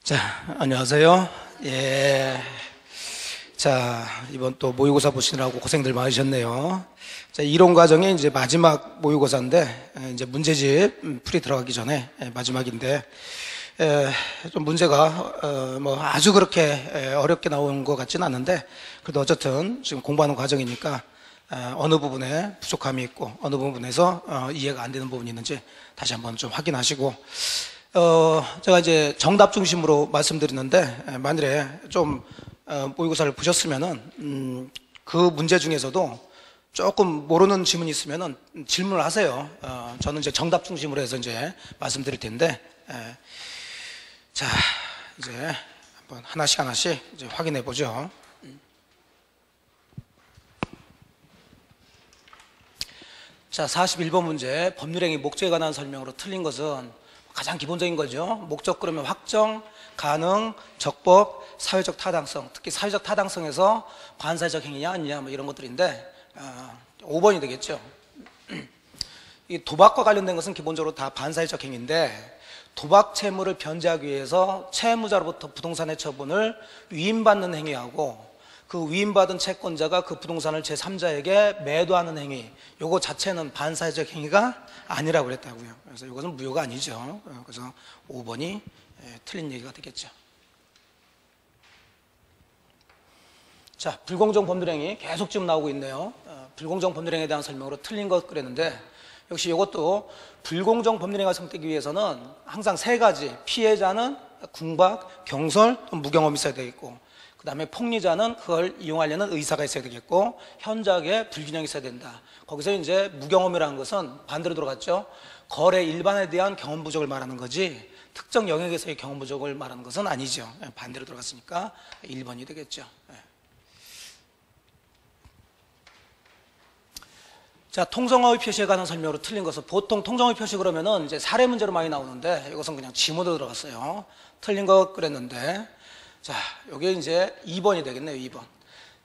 자, 안녕하세요. 예. 자, 이번 또 모의고사 보시느라고 고생들 많으셨네요. 자, 이론 과정이 이제 마지막 모의고사인데, 이제 문제집 풀이 들어가기 전에 마지막인데, 좀 문제가, 뭐 아주 그렇게 어렵게 나온 것 같지는 않은데, 그래도 어쨌든 지금 공부하는 과정이니까, 어느 부분에 부족함이 있고, 어느 부분에서 이해가 안 되는 부분이 있는지 다시 한번 좀 확인하시고, 제가 이제 정답 중심으로 말씀드리는데, 만일에 좀, 모의고사를 보셨으면은, 그 문제 중에서도 조금 모르는 질문이 있으면은 질문을 하세요. 저는 이제 정답 중심으로 해서 이제 말씀드릴 텐데, 자, 이제 한번 하나씩 이제 확인해 보죠. 자, 41번 문제. 법률행위 목적에 관한 설명으로 틀린 것은 가장 기본적인 거죠. 목적 그러면 확정, 가능, 적법, 사회적 타당성. 특히 사회적 타당성에서 반사회적 행위냐 아니냐 뭐 이런 것들인데 5번이 되겠죠. 이 도박과 관련된 것은 기본적으로 다 반사회적 행위인데 도박 채무를 변제하기 위해서 채무자로부터 부동산의 처분을 위임받는 행위하고 그 위임받은 채권자가 그 부동산을 제3자에게 매도하는 행위, 요거 자체는 반사회적 행위가 아니라고 그랬다고요. 그래서 이것은 무효가 아니죠. 그래서 5번이 틀린 얘기가 되겠죠. 자, 불공정 법률행위 계속 지금 나오고 있네요. 불공정 법률행위에 대한 설명으로 틀린 것 그랬는데 역시 이것도 불공정 법률행위가 성립되기 위해서는 항상 세 가지, 피해자는 궁박, 경설, 무경험이 있어야 되겠고 그 다음에 폭리자는 그걸 이용하려는 의사가 있어야 되겠고 현저하게 불균형이 있어야 된다. 거기서 이제 무경험이라는 것은 반대로 들어갔죠. 거래 일반에 대한 경험 부족을 말하는 거지 특정 영역에서의 경험 부족을 말하는 것은 아니죠. 반대로 들어갔으니까 1번이 되겠죠. 자, 통정허위 표시에 관한 설명으로 틀린 것은 보통 통정허위 표시 그러면은 이제 사례 문제로 많이 나오는데 이것은 그냥 지문으로 들어갔어요. 틀린 것 그랬는데 자, 요게 이제 2번이 되겠네요. 2번.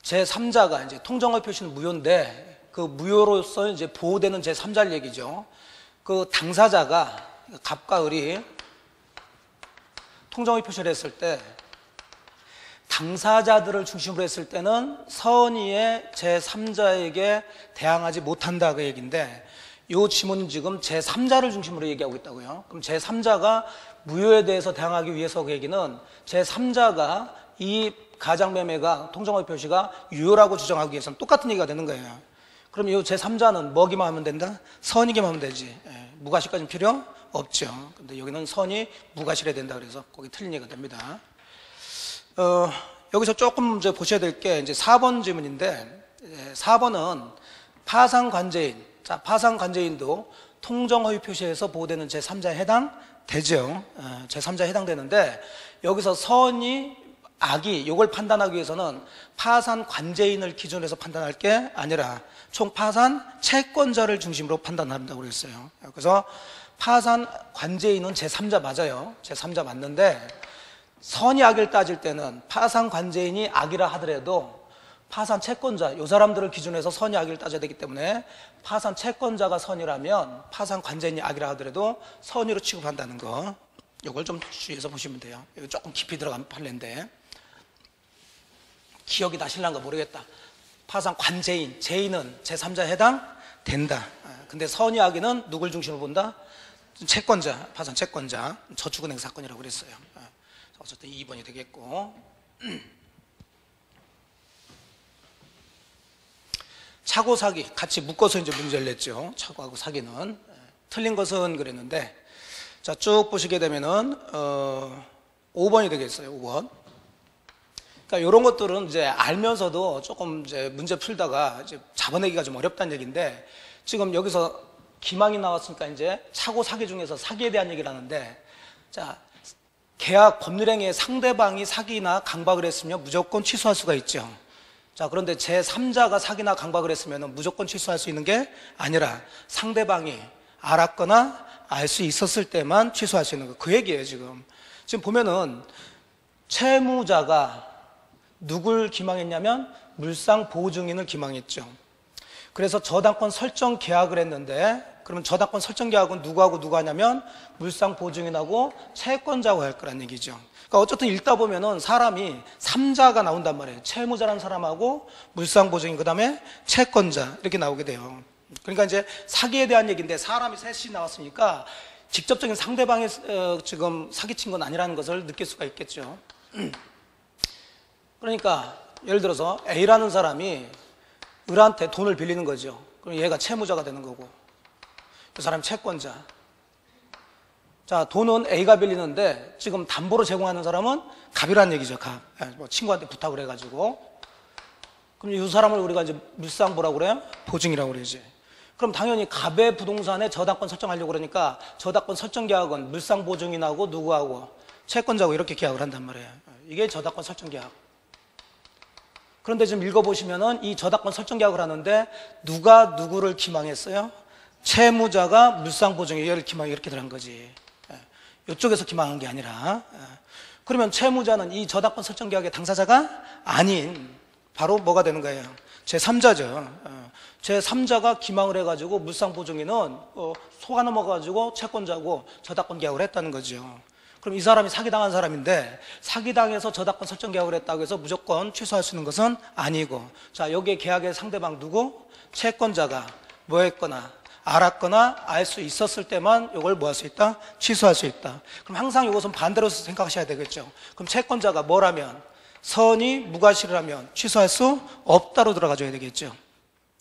제3자가 이제 통정허위 표시는 무효인데 그 무효로서 이제 보호되는 제3자를 얘기죠. 그 당사자가 갑과 을이 통정허위 표시를 했을 때 당사자들을 중심으로 했을 때는 선의의 제3자에게 대항하지 못한다 그 얘기인데 이 지문은 지금 제3자를 중심으로 얘기하고 있다고요. 그럼 제3자가 무효에 대해서 대항하기 위해서 그 얘기는 제3자가 이 가장매매가 통정허위 표시가 유효라고 주장하기 위해서는 똑같은 얘기가 되는 거예요. 그럼 이 제3자는 뭐기만 하면 된다? 선이기만 하면 되지. 무과실까지는 필요 없죠. 근데 여기는 선이 무과실해야 된다 그래서 거기 틀린 얘기가 됩니다. 여기서 조금 이제 보셔야 될 게 이제 4번 질문인데 4번은 파상관제인. 자, 파상관제인도 통정허위 표시에서 보호되는 제3자에 해당되죠. 제3자에 해당되는데 여기서 선이 악이 이걸 판단하기 위해서는 파산관제인을 기준으로 해서 판단할 게 아니라 총 파산 채권자를 중심으로 판단한다고 그랬어요. 그래서 파산관제인은 제3자 맞아요. 제3자 맞는데 선이 악을 따질 때는 파산관제인이 악이라 하더라도 파산 채권자, 이 사람들을 기준으로 해서 선이 악을 따져야 되기 때문에 파산 채권자가 선이라면 파산 관제인이 악이라 하더라도 선의로 취급한다는 거, 이걸 좀 주의해서 보시면 돼요. 이거 조금 깊이 들어가면 판례인데 기억이 나실란가 모르겠다. 파산 관제인, 제인은 제3자에 해당된다. 근데 선의 악의는 누굴 중심으로 본다? 채권자, 파산 채권자, 저축은행 사건이라고 그랬어요. 어쨌든 2번이 되겠고 차고 사기 같이 묶어서 이제 문제를 냈죠. 차고하고 사기는 틀린 것은 그랬는데 자, 쭉 보시게 되면은 5번이 되겠어요. 5번. 그러니까 이런 것들은 이제 알면서도 조금 이제 문제 풀다가 이제 잡아내기가 좀 어렵다는 얘기인데 지금 여기서 기망이 나왔으니까 이제 차고 사기 중에서 사기에 대한 얘기를 하는데 자, 계약 법률행위에 상대방이 사기나 강박을 했으면 무조건 취소할 수가 있죠. 자, 그런데 제3자가 사기나 강박을 했으면 무조건 취소할 수 있는 게 아니라 상대방이 알았거나 알 수 있었을 때만 취소할 수 있는 거. 그 얘기예요, 지금. 지금 보면은 채무자가 누굴 기망했냐면 물상보증인을 기망했죠. 그래서 저당권 설정 계약을 했는데 그러면 저당권 설정 계약은 누구하고 누가 하냐면 물상 보증인하고 채권자하고 할 거란 얘기죠. 그러니까 어쨌든 읽다 보면은 사람이 3자가 나온단 말이에요. 채무자라는 사람하고 물상 보증인, 그 다음에 채권자 이렇게 나오게 돼요. 그러니까 이제 사기에 대한 얘기인데 사람이 셋이 나왔으니까 직접적인 상대방이 지금 사기친 건 아니라는 것을 느낄 수가 있겠죠. 그러니까 예를 들어서 A라는 사람이 을한테 돈을 빌리는 거죠. 그럼 얘가 채무자가 되는 거고 그 사람이 채권자. 자, 돈은 A가 빌리는데 지금 담보로 제공하는 사람은 갑이라는 얘기죠. 갑. 뭐 친구한테 부탁을 해가지고. 그럼 이 사람을 우리가 이제 물상보라고 그래요? 보증이라고 그러지. 그럼 당연히 갑의 부동산에 저당권 설정하려고 그러니까 저당권 설정 계약은 물상 보증인하고 누구하고 채권자하고 이렇게 계약을 한단 말이에요. 이게 저당권 설정 계약. 그런데 지금 읽어보시면은 이 저당권 설정 계약을 하는데 누가 누구를 기망했어요? 채무자가 물상 보증에 얘를 기망 이렇게 들어간 거지. 이쪽에서 기망한 게 아니라. 그러면 채무자는 이 저당권 설정 계약의 당사자가 아닌 바로 뭐가 되는 거예요? 제3자죠. 제3자가 기망을 해가지고 물상 보증인은 속아 넘어가지고 채권자고 저당권 계약을 했다는 거죠. 그럼 이 사람이 사기당한 사람인데 사기당해서 저당권 설정 계약을 했다고 해서 무조건 취소할 수 있는 것은 아니고, 자, 여기에 계약의 상대방 누구? 채권자가 뭐 했거나 알았거나 알 수 있었을 때만 이걸 뭐 할 수 있다? 취소할 수 있다. 그럼 항상 이것은 반대로 생각하셔야 되겠죠. 그럼 채권자가 뭐라면? 선이 무과실이라면 취소할 수 없다로 들어가줘야 되겠죠.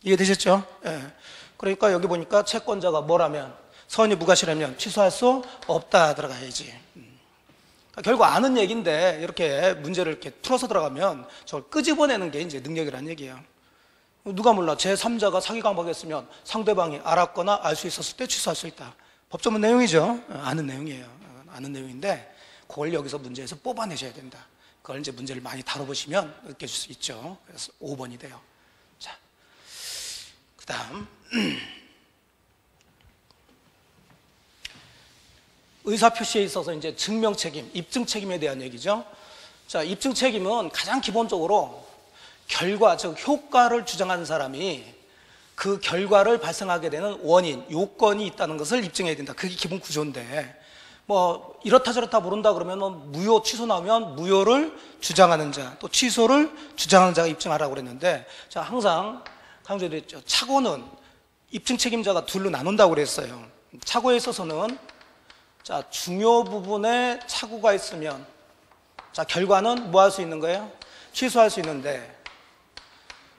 이해되셨죠? 예. 그러니까 여기 보니까 채권자가 뭐라면? 선이 무과실이라면 취소할 수 없다 들어가야지. 결국 아는 얘기인데 이렇게 문제를 이렇게 풀어서 들어가면 저걸 끄집어내는 게 이제 능력이라는 얘기예요. 누가 몰라 제3자가 사기 강박했으면 상대방이 알았거나 알 수 있었을 때 취소할 수 있다. 법조문 내용이죠. 아는 내용이에요. 아는 내용인데 그걸 여기서 문제에서 뽑아내셔야 된다. 그걸 이제 문제를 많이 다뤄보시면 느껴질 수 있죠. 그래서 5번이 돼요. 자, 그 다음 의사표시에 있어서 이제 증명 책임, 입증 책임에 대한 얘기죠. 자, 입증 책임은 가장 기본적으로 결과, 즉 효과를 주장하는 사람이 그 결과를 발생하게 되는 원인, 요건이 있다는 것을 입증해야 된다. 그게 기본 구조인데 뭐 이렇다 저렇다 모른다 그러면 뭐 무효 취소 나오면 무효를 주장하는 자, 또 취소를 주장하는 자가 입증하라고 그랬는데, 자, 항상 강조드렸죠. 착오는 입증 책임자가 둘로 나눈다고 그랬어요. 착오에 있어서는 자, 중요 부분에 착오가 있으면 자, 결과는 뭐 할 수 있는 거예요? 취소할 수 있는데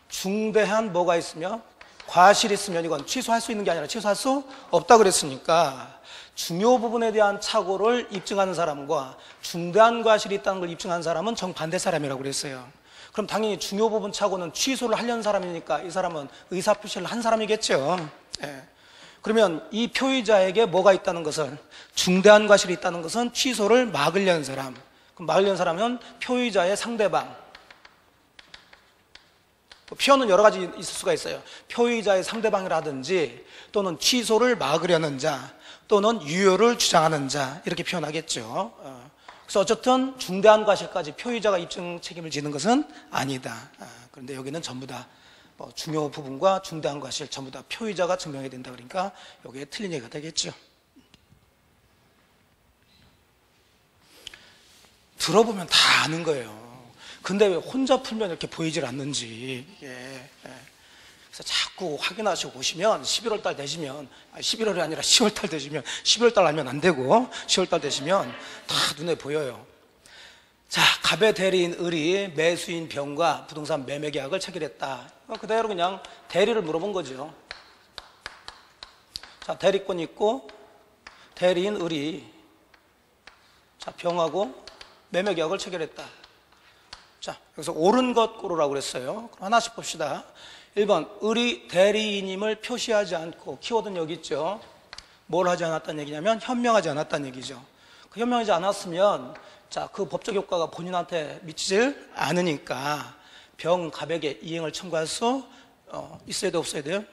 중대한 뭐가 있으면 과실이 있으면 이건 취소할 수 있는 게 아니라 취소할 수 없다 그랬으니까 중요 부분에 대한 착오를 입증하는 사람과 중대한 과실이 있다는 걸 입증하는 사람은 정반대 사람이라고 그랬어요. 그럼 당연히 중요 부분 착오는 취소를 하려는 사람이니까 이 사람은 의사표시를 한 사람이겠죠. 예. 그러면 이 표의자에게 뭐가 있다는 것을, 중대한 과실이 있다는 것은 취소를 막으려는 사람. 그럼 막으려는 사람은 표의자의 상대방. 표현은 여러 가지 있을 수가 있어요. 표의자의 상대방이라든지 또는 취소를 막으려는 자 또는 유효를 주장하는 자 이렇게 표현하겠죠. 그래서 어쨌든 중대한 과실까지 표의자가 입증 책임을 지는 것은 아니다. 그런데 여기는 전부 다 중요 부분과 중대한 과실 전부 다 표의자가 증명해야 된다. 그러니까 여기에 틀린 얘기가 되겠죠. 들어보면 다 아는 거예요. 근데 왜 혼자 풀면 이렇게 보이질 않는지. 그래서 자꾸 확인하시고 보시면 11월 달 되시면, 11월이 아니라 10월 달 되시면, 11월 달 하면 안 되고 10월 달 되시면 다 눈에 보여요. 자, 갑의 대리인 을이 매수인 병과 부동산 매매 계약을 체결했다. 그대로 그냥 대리를 물어본 거죠. 자, 대리권이 있고 대리인 을이 자, 병하고 매매 계약을 체결했다. 자, 여기서 옳은 것 고르라고 그랬어요. 그럼 하나씩 봅시다. 1번, 을이 대리인임을 표시하지 않고, 키워드는 여기 있죠. 뭘 하지 않았다는 얘기냐면 현명하지 않았다는 얘기죠. 그 현명하지 않았으면 자, 그 법적 효과가 본인한테 미치질 않으니까 병, 갑에게 이행을 청구할 수 있어야 돼, 없어야 돼요?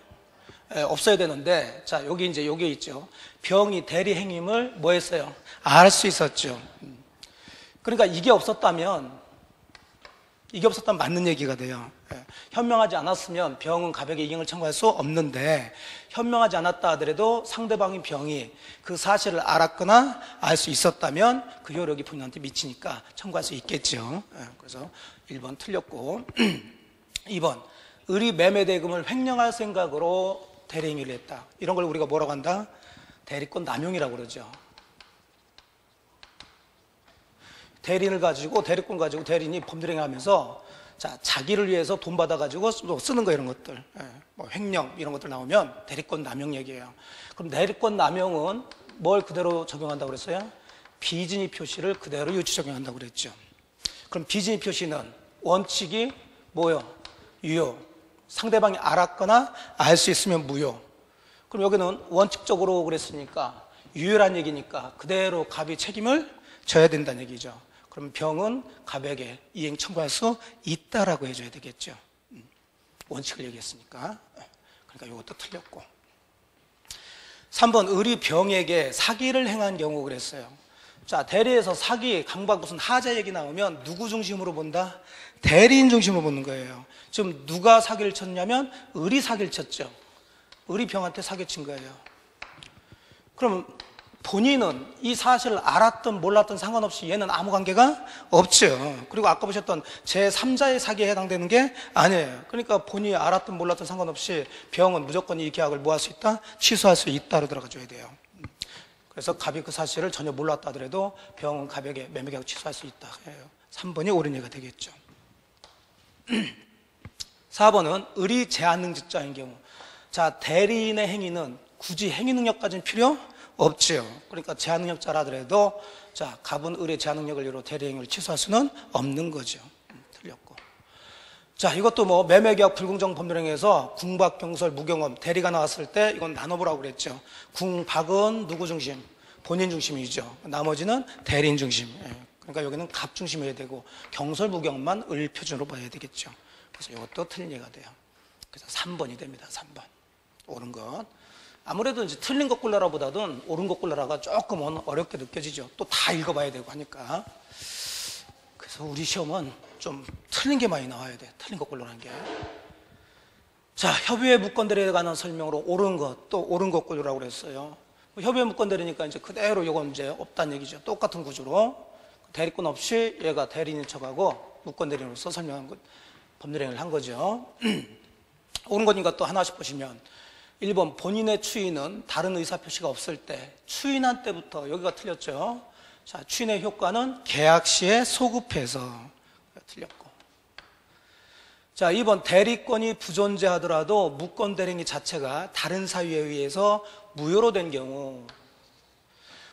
없어야 되는데, 자, 여기 이제 여기에 있죠. 병이 대리 행임을 뭐 했어요? 알 수 있었죠. 그러니까 이게 없었다면 이게 없었다면 맞는 얘기가 돼요. 예. 현명하지 않았으면 병은 가백에 이행을 청구할 수 없는데, 현명하지 않았다 하더라도 상대방의 병이 그 사실을 알았거나 알 수 있었다면 그 효력이 본인한테 미치니까 청구할 수 있겠죠. 예. 그래서 1번 틀렸고 2번 을이 매매대금을 횡령할 생각으로 대리행위를 했다. 이런 걸 우리가 뭐라고 한다? 대리권 남용이라고 그러죠. 대리인을 가지고, 대리권 가지고 대리인이 범죄행위 하면서 자기를 위해서 돈 받아가지고 쓰는 거, 이런 것들, 뭐 횡령 이런 것들 나오면 대리권 남용 얘기예요. 그럼 대리권 남용은 뭘 그대로 적용한다고 그랬어요? 비진의 표시를 그대로 유치 적용한다고 그랬죠. 그럼 비진의 표시는 원칙이 뭐요? 유효. 상대방이 알았거나 알 수 있으면 무효. 그럼 여기는 원칙적으로 그랬으니까 유효란 얘기니까 그대로 갑이 책임을 져야 된다는 얘기죠. 그럼 병은 갑에게 이행 청구할 수 있다라고 해줘야 되겠죠. 원칙을 얘기했으니까. 그러니까 이것도 틀렸고. 3번 을이 병에게 사기를 행한 경우 그랬어요. 자, 대리에서 사기, 강박, 무슨 하자 얘기 나오면 누구 중심으로 본다? 대리인 중심으로 보는 거예요. 지금 누가 사기를 쳤냐면 을이 사기를 쳤죠. 을이 병한테 사기친 거예요. 그럼 본인은 이 사실을 알았든 몰랐든 상관없이 얘는 아무 관계가 없죠. 그리고 아까 보셨던 제3자의 사기에 해당되는 게 아니에요. 그러니까 본인이 알았든 몰랐든 상관없이 병은 무조건 이 계약을 뭐 할 수 있다? 취소할 수 있다로 들어가줘야 돼요. 그래서 갑이 그 사실을 전혀 몰랐다 하더라도 병은 갑에게 매매계약을 취소할 수 있다. 3번이 옳은 얘기가 되겠죠. 4번은 을이 제한능직자인 경우. 자, 대리인의 행위는 굳이 행위 능력까지는 필요 없지요. 그러니까 제한능력자라 하더라도 자, 갑은 을의 제한능력을 이유로 대리행위를 취소할 수는 없는 거죠. 틀렸고. 자, 이것도 뭐 매매계약 불공정 법률행위에서 궁박, 경설, 무경험, 대리가 나왔을 때 이건 나눠보라고 그랬죠. 궁박은 누구 중심? 본인 중심이죠. 나머지는 대리인 중심. 그러니까 여기는 갑 중심이어야 되고 경설, 무경험만 을 표준으로 봐야 되겠죠. 그래서 이것도 틀린 예가 돼요. 그래서 3번이 됩니다. 3번. 옳은 것. 아무래도 이제 틀린 것 골라라보다는 옳은 것 골라라가 조금은 어렵게 느껴지죠. 또 다 읽어봐야 되고 하니까. 그래서 우리 시험은 좀 틀린 게 많이 나와야 돼. 틀린 것 골라라는 게. 자, 협의회 무건대리에 관한 설명으로 옳은 것, 또 옳은 것 골라라고 그랬어요. 협의회 무건대리니까 이제 그대로 이건 이제 없다는 얘기죠. 똑같은 구조로. 대리권 없이 얘가 대리인인 척하고 무건대리인으로서 설명한 것, 법률행위를 한 거죠. 옳은 거니까 또 하나씩 보시면 1번 본인의 추인은 다른 의사표시가 없을 때 추인한 때부터 여기가 틀렸죠. 자, 추인의 효과는 계약 시에 소급해서 틀렸고. 자, 2번 대리권이 부존재하더라도 무권 대리인이 자체가 다른 사유에 의해서 무효로 된 경우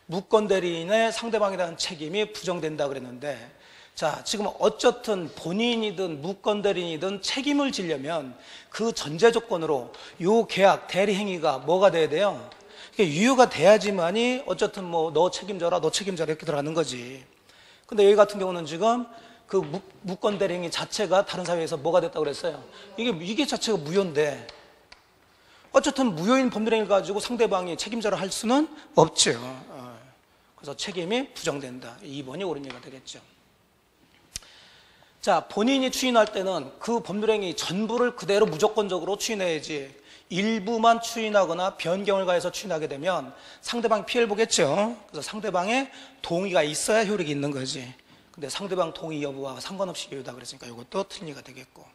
무권 대리인의 상대방에 대한 책임이 부정된다 그랬는데, 자, 지금 어쨌든 본인이든 무권 대리인이든 책임을 지려면 그 전제 조건으로 요 계약 대리 행위가 뭐가 돼야 돼요? 그러니까 유효가 돼야지만이 어쨌든 뭐 너 책임져라 너 책임져라 이렇게 들어가는 거지. 근데 여기 같은 경우는 지금 그 무권 대리 행위 자체가 다른 사회에서 뭐가 됐다고 그랬어요? 이게 자체가 무효인데 어쨌든 무효인 법률행위를 가지고 상대방이 책임져라 할 수는 없죠. 그래서 책임이 부정된다. 2번이 옳은 예가 되겠죠. 자, 본인이 추인할 때는 그 법률행위 전부를 그대로 무조건적으로 추인해야지 일부만 추인하거나 변경을 가해서 추인하게 되면 상대방이 피해를 보겠죠. 그래서 상대방의 동의가 있어야 효력이 있는 거지. 근데 상대방 동의 여부와 상관없이 유효다 그랬으니까 이것도 틀린 예가 되겠고.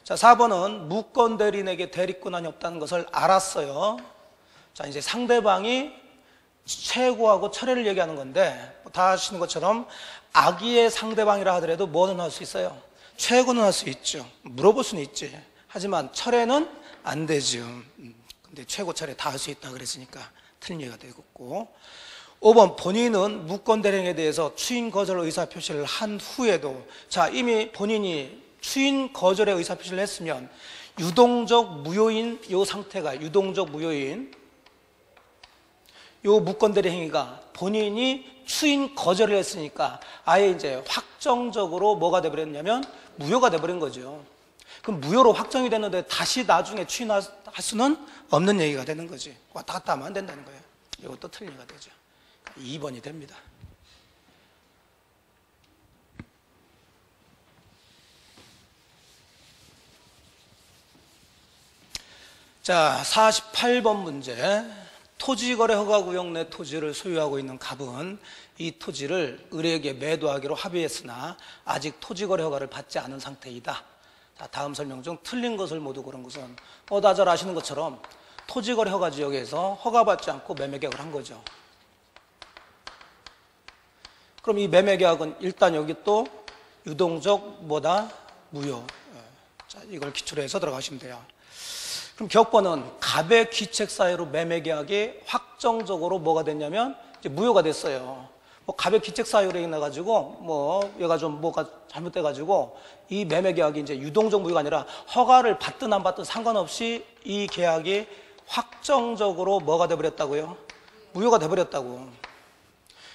자, 4번은 무권 대리인에게 대리권한이 없다는 것을 알았어요. 자, 이제 상대방이 최고하고 철회를 얘기하는 건데 다 아시는 것처럼 악의의 상대방이라 하더라도 뭐는 할 수 있어요? 최고는 할 수 있죠. 물어볼 수는 있지. 하지만 철회는 안 되죠. 근데 최고 철회 다 할 수 있다 그랬으니까 틀린 얘기가 되겠고. 5번 본인은 무권 대리인에 대해서 추인 거절 의사 표시를 한 후에도 자, 이미 본인이 추인 거절의 의사 표시를 했으면 유동적 무효인 요 상태가 유동적 무효인 요 무권 대리 행위가 본인이 추인 거절을 했으니까 아예 이제 확정적으로 뭐가 돼버렸냐면 무효가 돼버린 거죠. 그럼 무효로 확정이 됐는데 다시 나중에 추인할 수는 없는 얘기가 되는 거지. 왔다 갔다 하면 안 된다는 거예요. 이것도 틀린 얘기가 되죠. 2번이 됩니다. 자, 48번 문제. 토지거래 허가구역 내 토지를 소유하고 있는 갑은 이 토지를 을에게 매도하기로 합의했으나 아직 토지거래 허가를 받지 않은 상태이다. 자, 다음 설명 중 틀린 것을 모두 고른 것은 다 잘 아시는 것처럼 토지거래 허가 지역에서 허가받지 않고 매매계약을 한 거죠. 그럼 이 매매계약은 일단 여기 또 유동적 뭐다? 무효. 자, 이걸 기초로 해서 들어가시면 돼요. 그럼 격번은 갑의 귀책 사유로 매매계약이 확정적으로 뭐가 됐냐면 이제 무효가 됐어요. 뭐 갑의 귀책 사유로 인해가지고 뭐 얘가 좀 뭐가 잘못돼가지고 이 매매계약이 이제 유동적 무효가 아니라 허가를 받든 안 받든 상관없이 이 계약이 확정적으로 뭐가 돼버렸다고요? 무효가 돼버렸다고.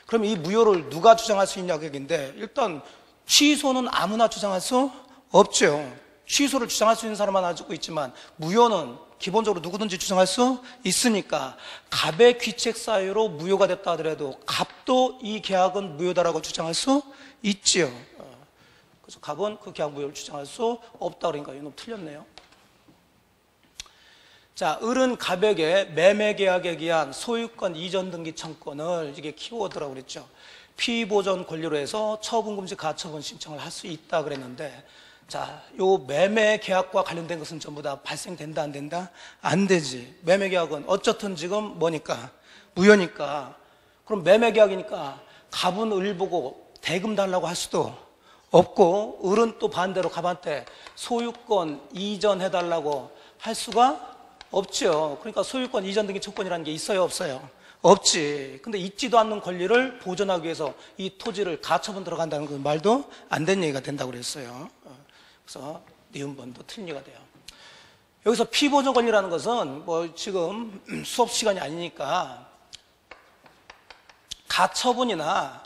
그럼 이 무효를 누가 주장할 수 있냐 그 얘기인데, 일단 취소는 아무나 주장할 수 없죠. 취소를 주장할 수 있는 사람만 가지고 있지만 무효는 기본적으로 누구든지 주장할 수 있으니까 갑의 귀책 사유로 무효가 됐다 하더라도 갑도 이 계약은 무효다라고 주장할 수 있지요. 그래서 갑은 그 계약 무효를 주장할 수 없다 그러니까 이놈 틀렸네요. 자, 을은 갑에게 매매계약에 기한 소유권 이전 등기 청권을, 이게 키워드라고 그랬죠. 피보전 권리로 해서 처분금지 가처분 신청을 할 수 있다 그랬는데, 자, 요 매매계약과 관련된 것은 전부 다 발생된다 안 된다? 안 되지. 매매계약은 어쨌든 지금 뭐니까? 무효니까. 그럼 매매계약이니까 갑은 을 보고 대금 달라고 할 수도 없고, 을은 또 반대로 갑한테 소유권 이전해달라고 할 수가 없죠. 그러니까 소유권 이전 등기 청권이라는 게 있어요 없어요? 없지. 근데 있지도 않는 권리를 보존하기 위해서 이 토지를 가처분 들어간다는 그 말도 안 된 얘기가 된다고 그랬어요. 그래서 니은번도 틀린 얘기가 돼요. 여기서 피보존 권리라는 것은 뭐 지금 수업 시간이 아니니까 가처분이나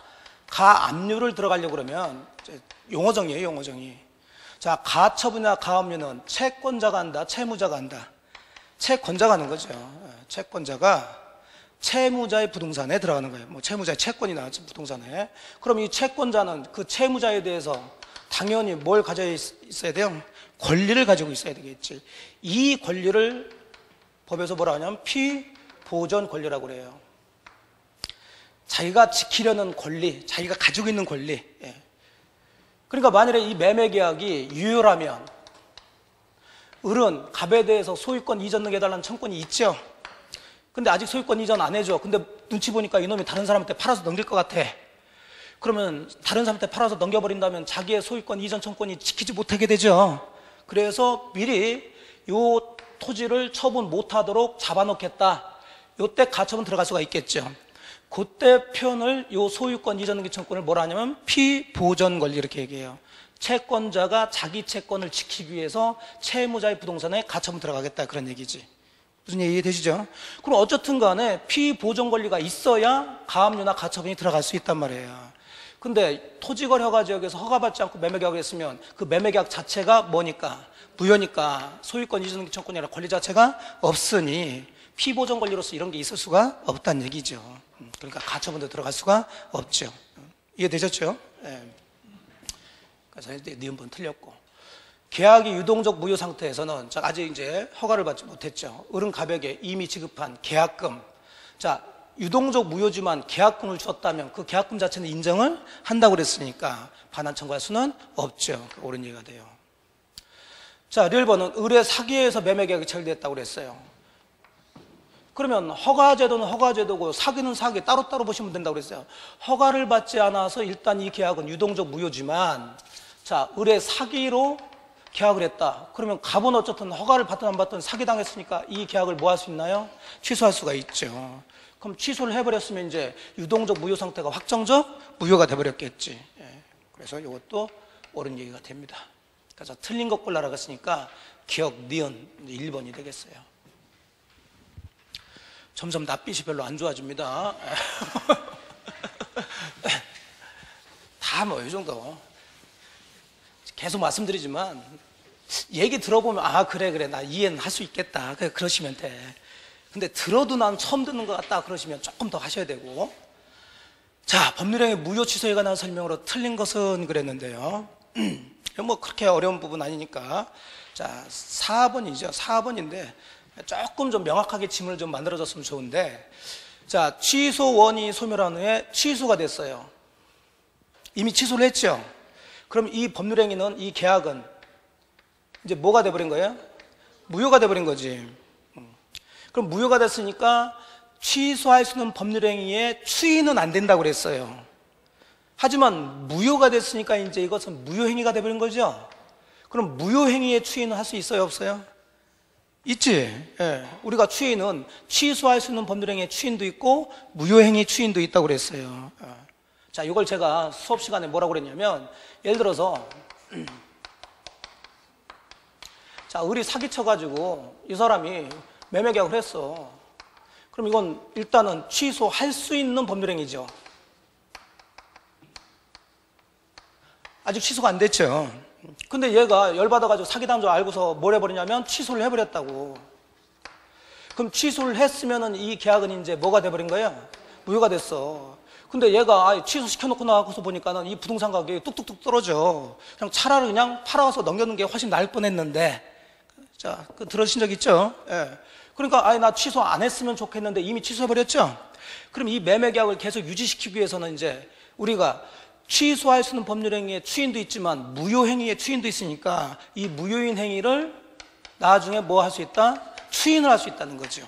가압류를 들어가려고 그러면 용어정의예요, 용어정의. 자, 가처분이나 가압류는 채권자가 한다, 채무자가 한다? 채권자가 하는 거죠. 채권자가 채무자의 부동산에 들어가는 거예요. 뭐 채무자의 채권이 나왔지, 부동산에. 그럼 이 채권자는 그 채무자에 대해서 당연히 뭘 가져 있어야 돼요? 권리를 가지고 있어야 되겠지. 이 권리를 법에서 뭐라 하냐면 피보존 권리라고 그래요. 자기가 지키려는 권리, 자기가 가지고 있는 권리. 그러니까 만일에 이 매매계약이 유효라면 을은 갑에 대해서 소유권 이전 등기 해달라는 청권이 있죠. 근데 아직 소유권 이전 안 해줘. 근데 눈치 보니까 이놈이 다른 사람한테 팔아서 넘길 것 같아. 그러면 다른 사람한테 팔아서 넘겨버린다면 자기의 소유권 이전 청권이 지키지 못하게 되죠. 그래서 미리 요 토지를 처분 못하도록 잡아놓겠다. 요때 가처분 들어갈 수가 있겠죠. 그때 표현을 요 소유권 이전 등기 청권을 뭐라 하냐면 피보전 권리 이렇게 얘기해요. 채권자가 자기 채권을 지키기 위해서 채무자의 부동산에 가처분 들어가겠다 그런 얘기지. 무슨 얘기 되시죠? 그럼 어쨌든 간에 피보존 권리가 있어야 가압류나 가처분이 들어갈 수 있단 말이에요. 근데 토지거래 허가 지역에서 허가받지 않고 매매계약을 했으면 그 매매계약 자체가 뭐니까? 무효니까 소유권 이전 청권이 아니라 권리 자체가 없으니 피보존 권리로서 이런 게 있을 수가 없다는 얘기죠. 그러니까 가처분도 들어갈 수가 없죠. 이해되셨죠? 네. 그래서 이제 니은번 틀렸고, 계약이 유동적 무효 상태에서는 아직 이제 허가를 받지 못했죠. 을은 갑에게 이미 지급한 계약금, 자, 유동적 무효지만 계약금을 줬다면 그 계약금 자체는 인정을 한다고 그랬으니까 반환 청구할 수는 없죠. 옳은 얘기가 돼요. 자, 1번은 을의 사기에 의해서 매매계약이 체결됐다고 그랬어요. 그러면 허가제도는 허가제도고 사기는 사기, 따로따로 보시면 된다고 그랬어요. 허가를 받지 않아서 일단 이 계약은 유동적 무효지만, 자, 을의 사기로 계약을 했다. 그러면 갑은 어쨌든 허가를 받든 안 받든 사기당했으니까 이 계약을 뭐 할 수 있나요? 취소할 수가 있죠. 그럼 취소를 해버렸으면 이제 유동적 무효 상태가 확정적 무효가 돼버렸겠지. 그래서 이것도 옳은 얘기가 됩니다. 그래서 틀린 것 골라라고 했으니까 기억, 니은 1번이 되겠어요. 점점 낯빛이 별로 안 좋아집니다. 다 뭐 이 정도. 계속 말씀드리지만 얘기 들어보면 아 그래 나 이해는 할 수 있겠다 그러시면 돼. 근데 들어도 난 처음 듣는 것 같다 그러시면 조금 더 하셔야 되고. 자, 법률행위 무효 취소에 관한 설명으로 틀린 것은 그랬는데요. 뭐 그렇게 어려운 부분 아니니까. 자, 4번이죠. 4번인데 조금 좀 명확하게 지문을 좀 만들어줬으면 좋은데, 자, 취소원이 소멸한 후에 취소가 됐어요. 이미 취소를 했죠. 그럼 이 법률행위는, 이 계약은 이제 뭐가 돼버린 거예요? 무효가 돼버린 거지. 그럼 무효가 됐으니까 취소할 수 있는 법률행위에 추인은 안 된다고 그랬어요. 하지만 무효가 됐으니까 이제 이것은 무효행위가 돼버린 거죠. 그럼 무효행위에 추인은 할 수 있어요, 없어요? 있지. 예. 우리가 추인은 취소할 수 있는 법률행위에 추인도 있고 무효행위 추인도 있다고 그랬어요. 자, 이걸 제가 수업 시간에 뭐라고 그랬냐면, 예를 들어서 자, 을이 사기쳐가지고 이 사람이 매매 계약을 했어. 그럼 이건 일단은 취소할 수 있는 법률행위죠. 아직 취소가 안 됐죠. 근데 얘가 열받아가지고 사기당한 줄 알고서 뭘 해버리냐면 취소를 해버렸다고. 그럼 취소를 했으면은 이 계약은 이제 뭐가 돼버린 거예요? 무효가 됐어. 근데 얘가 취소시켜놓고 나가서 보니까는 이 부동산 가격이 뚝뚝뚝 떨어져. 그냥 차라리 그냥 팔아서 넘겨놓는 게 훨씬 나을 뻔했는데. 자, 들으신 적 있죠? 예. 그러니까 나 취소 안 했으면 좋겠는데 이미 취소해버렸죠? 그럼 이 매매 계약을 계속 유지시키기 위해서는 이제 우리가 취소할 수 있는 법률행위에 추인도 있지만 무효행위에 추인도 있으니까 이 무효인 행위를 나중에 뭐 할 수 있다? 추인을 할 수 있다는 거죠.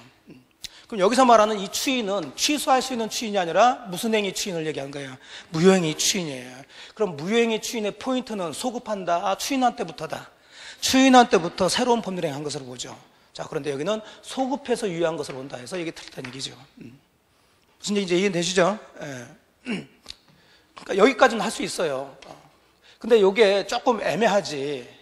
그럼 여기서 말하는 이 추인은 취소할 수 있는 추인이 아니라 무슨 행위 추인을 얘기한 거예요? 무효행위 추인이에요. 그럼 무효행위 추인의 포인트는 소급한다, 추인한 때부터다. 추인한 때부터 새로운 법률행위 한 것으로 보죠. 자, 그런데 여기는 소급해서 유효한 것으로 본다 해서 이게 틀렸다는 얘기죠. 무슨 얘기인지 이해되시죠? 예. 그러니까 여기까지는 할 수 있어요. 근데 이게 조금 애매하지.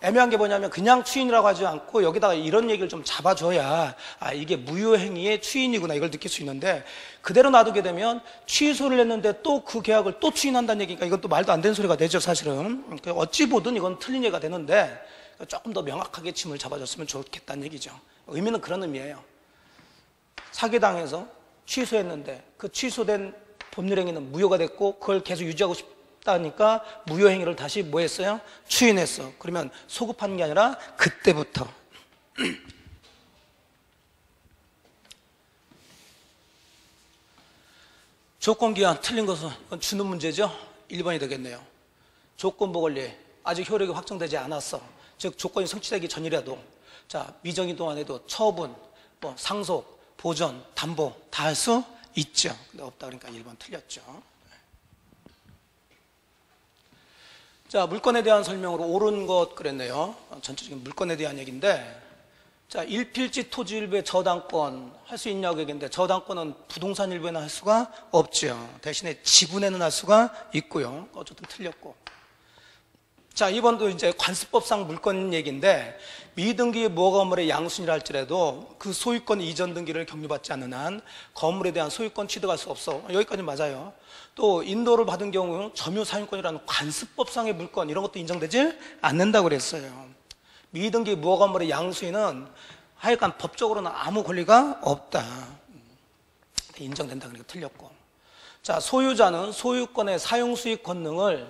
애매한 게 뭐냐면 그냥 추인이라고 하지 않고 여기다가 이런 얘기를 좀 잡아줘야 이게 무효행위의 추인이구나 이걸 느낄 수 있는데, 그대로 놔두게 되면 취소를 했는데 또 그 계약을 또 추인한다는 얘기니까 이건 또 말도 안 되는 소리가 되죠, 사실은. 그러니까 어찌 보든 이건 틀린 얘기가 되는데 조금 더 명확하게 침을 잡아줬으면 좋겠다는 얘기죠. 의미는 그런 의미예요. 사기당해서 취소했는데 그 취소된 법률행위는 무효가 됐고 그걸 계속 유지하고 싶다니까 무효행위를 다시 뭐 했어요? 추인했어. 그러면 소급하는 게 아니라 그때부터. 조건기한 틀린 것은 주는 문제죠. 1번이 되겠네요. 조건부 권리 아직 효력이 확정되지 않았어. 즉 조건이 성취되기 전이라도 자, 미정인 동안에도 처분, 뭐 상속, 보전, 담보 다 할 수 있죠. 근데 없다 그러니까 1번 틀렸죠. 자, 물건에 대한 설명으로 옳은 것 그랬네요. 전체적인 물건에 대한 얘기인데, 자, 일필지 토지 일부의 저당권 할 수 있냐고 얘기했는데 저당권은 부동산 일부에는 할 수가 없죠. 대신에 지분에는 할 수가 있고요. 어쨌든 틀렸고. 자, 이번도 이제 관습법상 물건 얘기인데, 미등기 무허가 건물의 양순이라 할지라도 그 소유권 이전 등기를 격려받지 않는 한 건물에 대한 소유권 취득할 수 없어. 여기까지 맞아요. 또 인도를 받은 경우 점유 사용권이라는 관습법상의 물건 이런 것도 인정되지 않는다고 그랬어요. 미등기 무허가 건물의 양수인은 하여간 법적으로는 아무 권리가 없다. 인정된다 그러니까 틀렸고. 자, 소유자는 소유권의 사용수익 권능을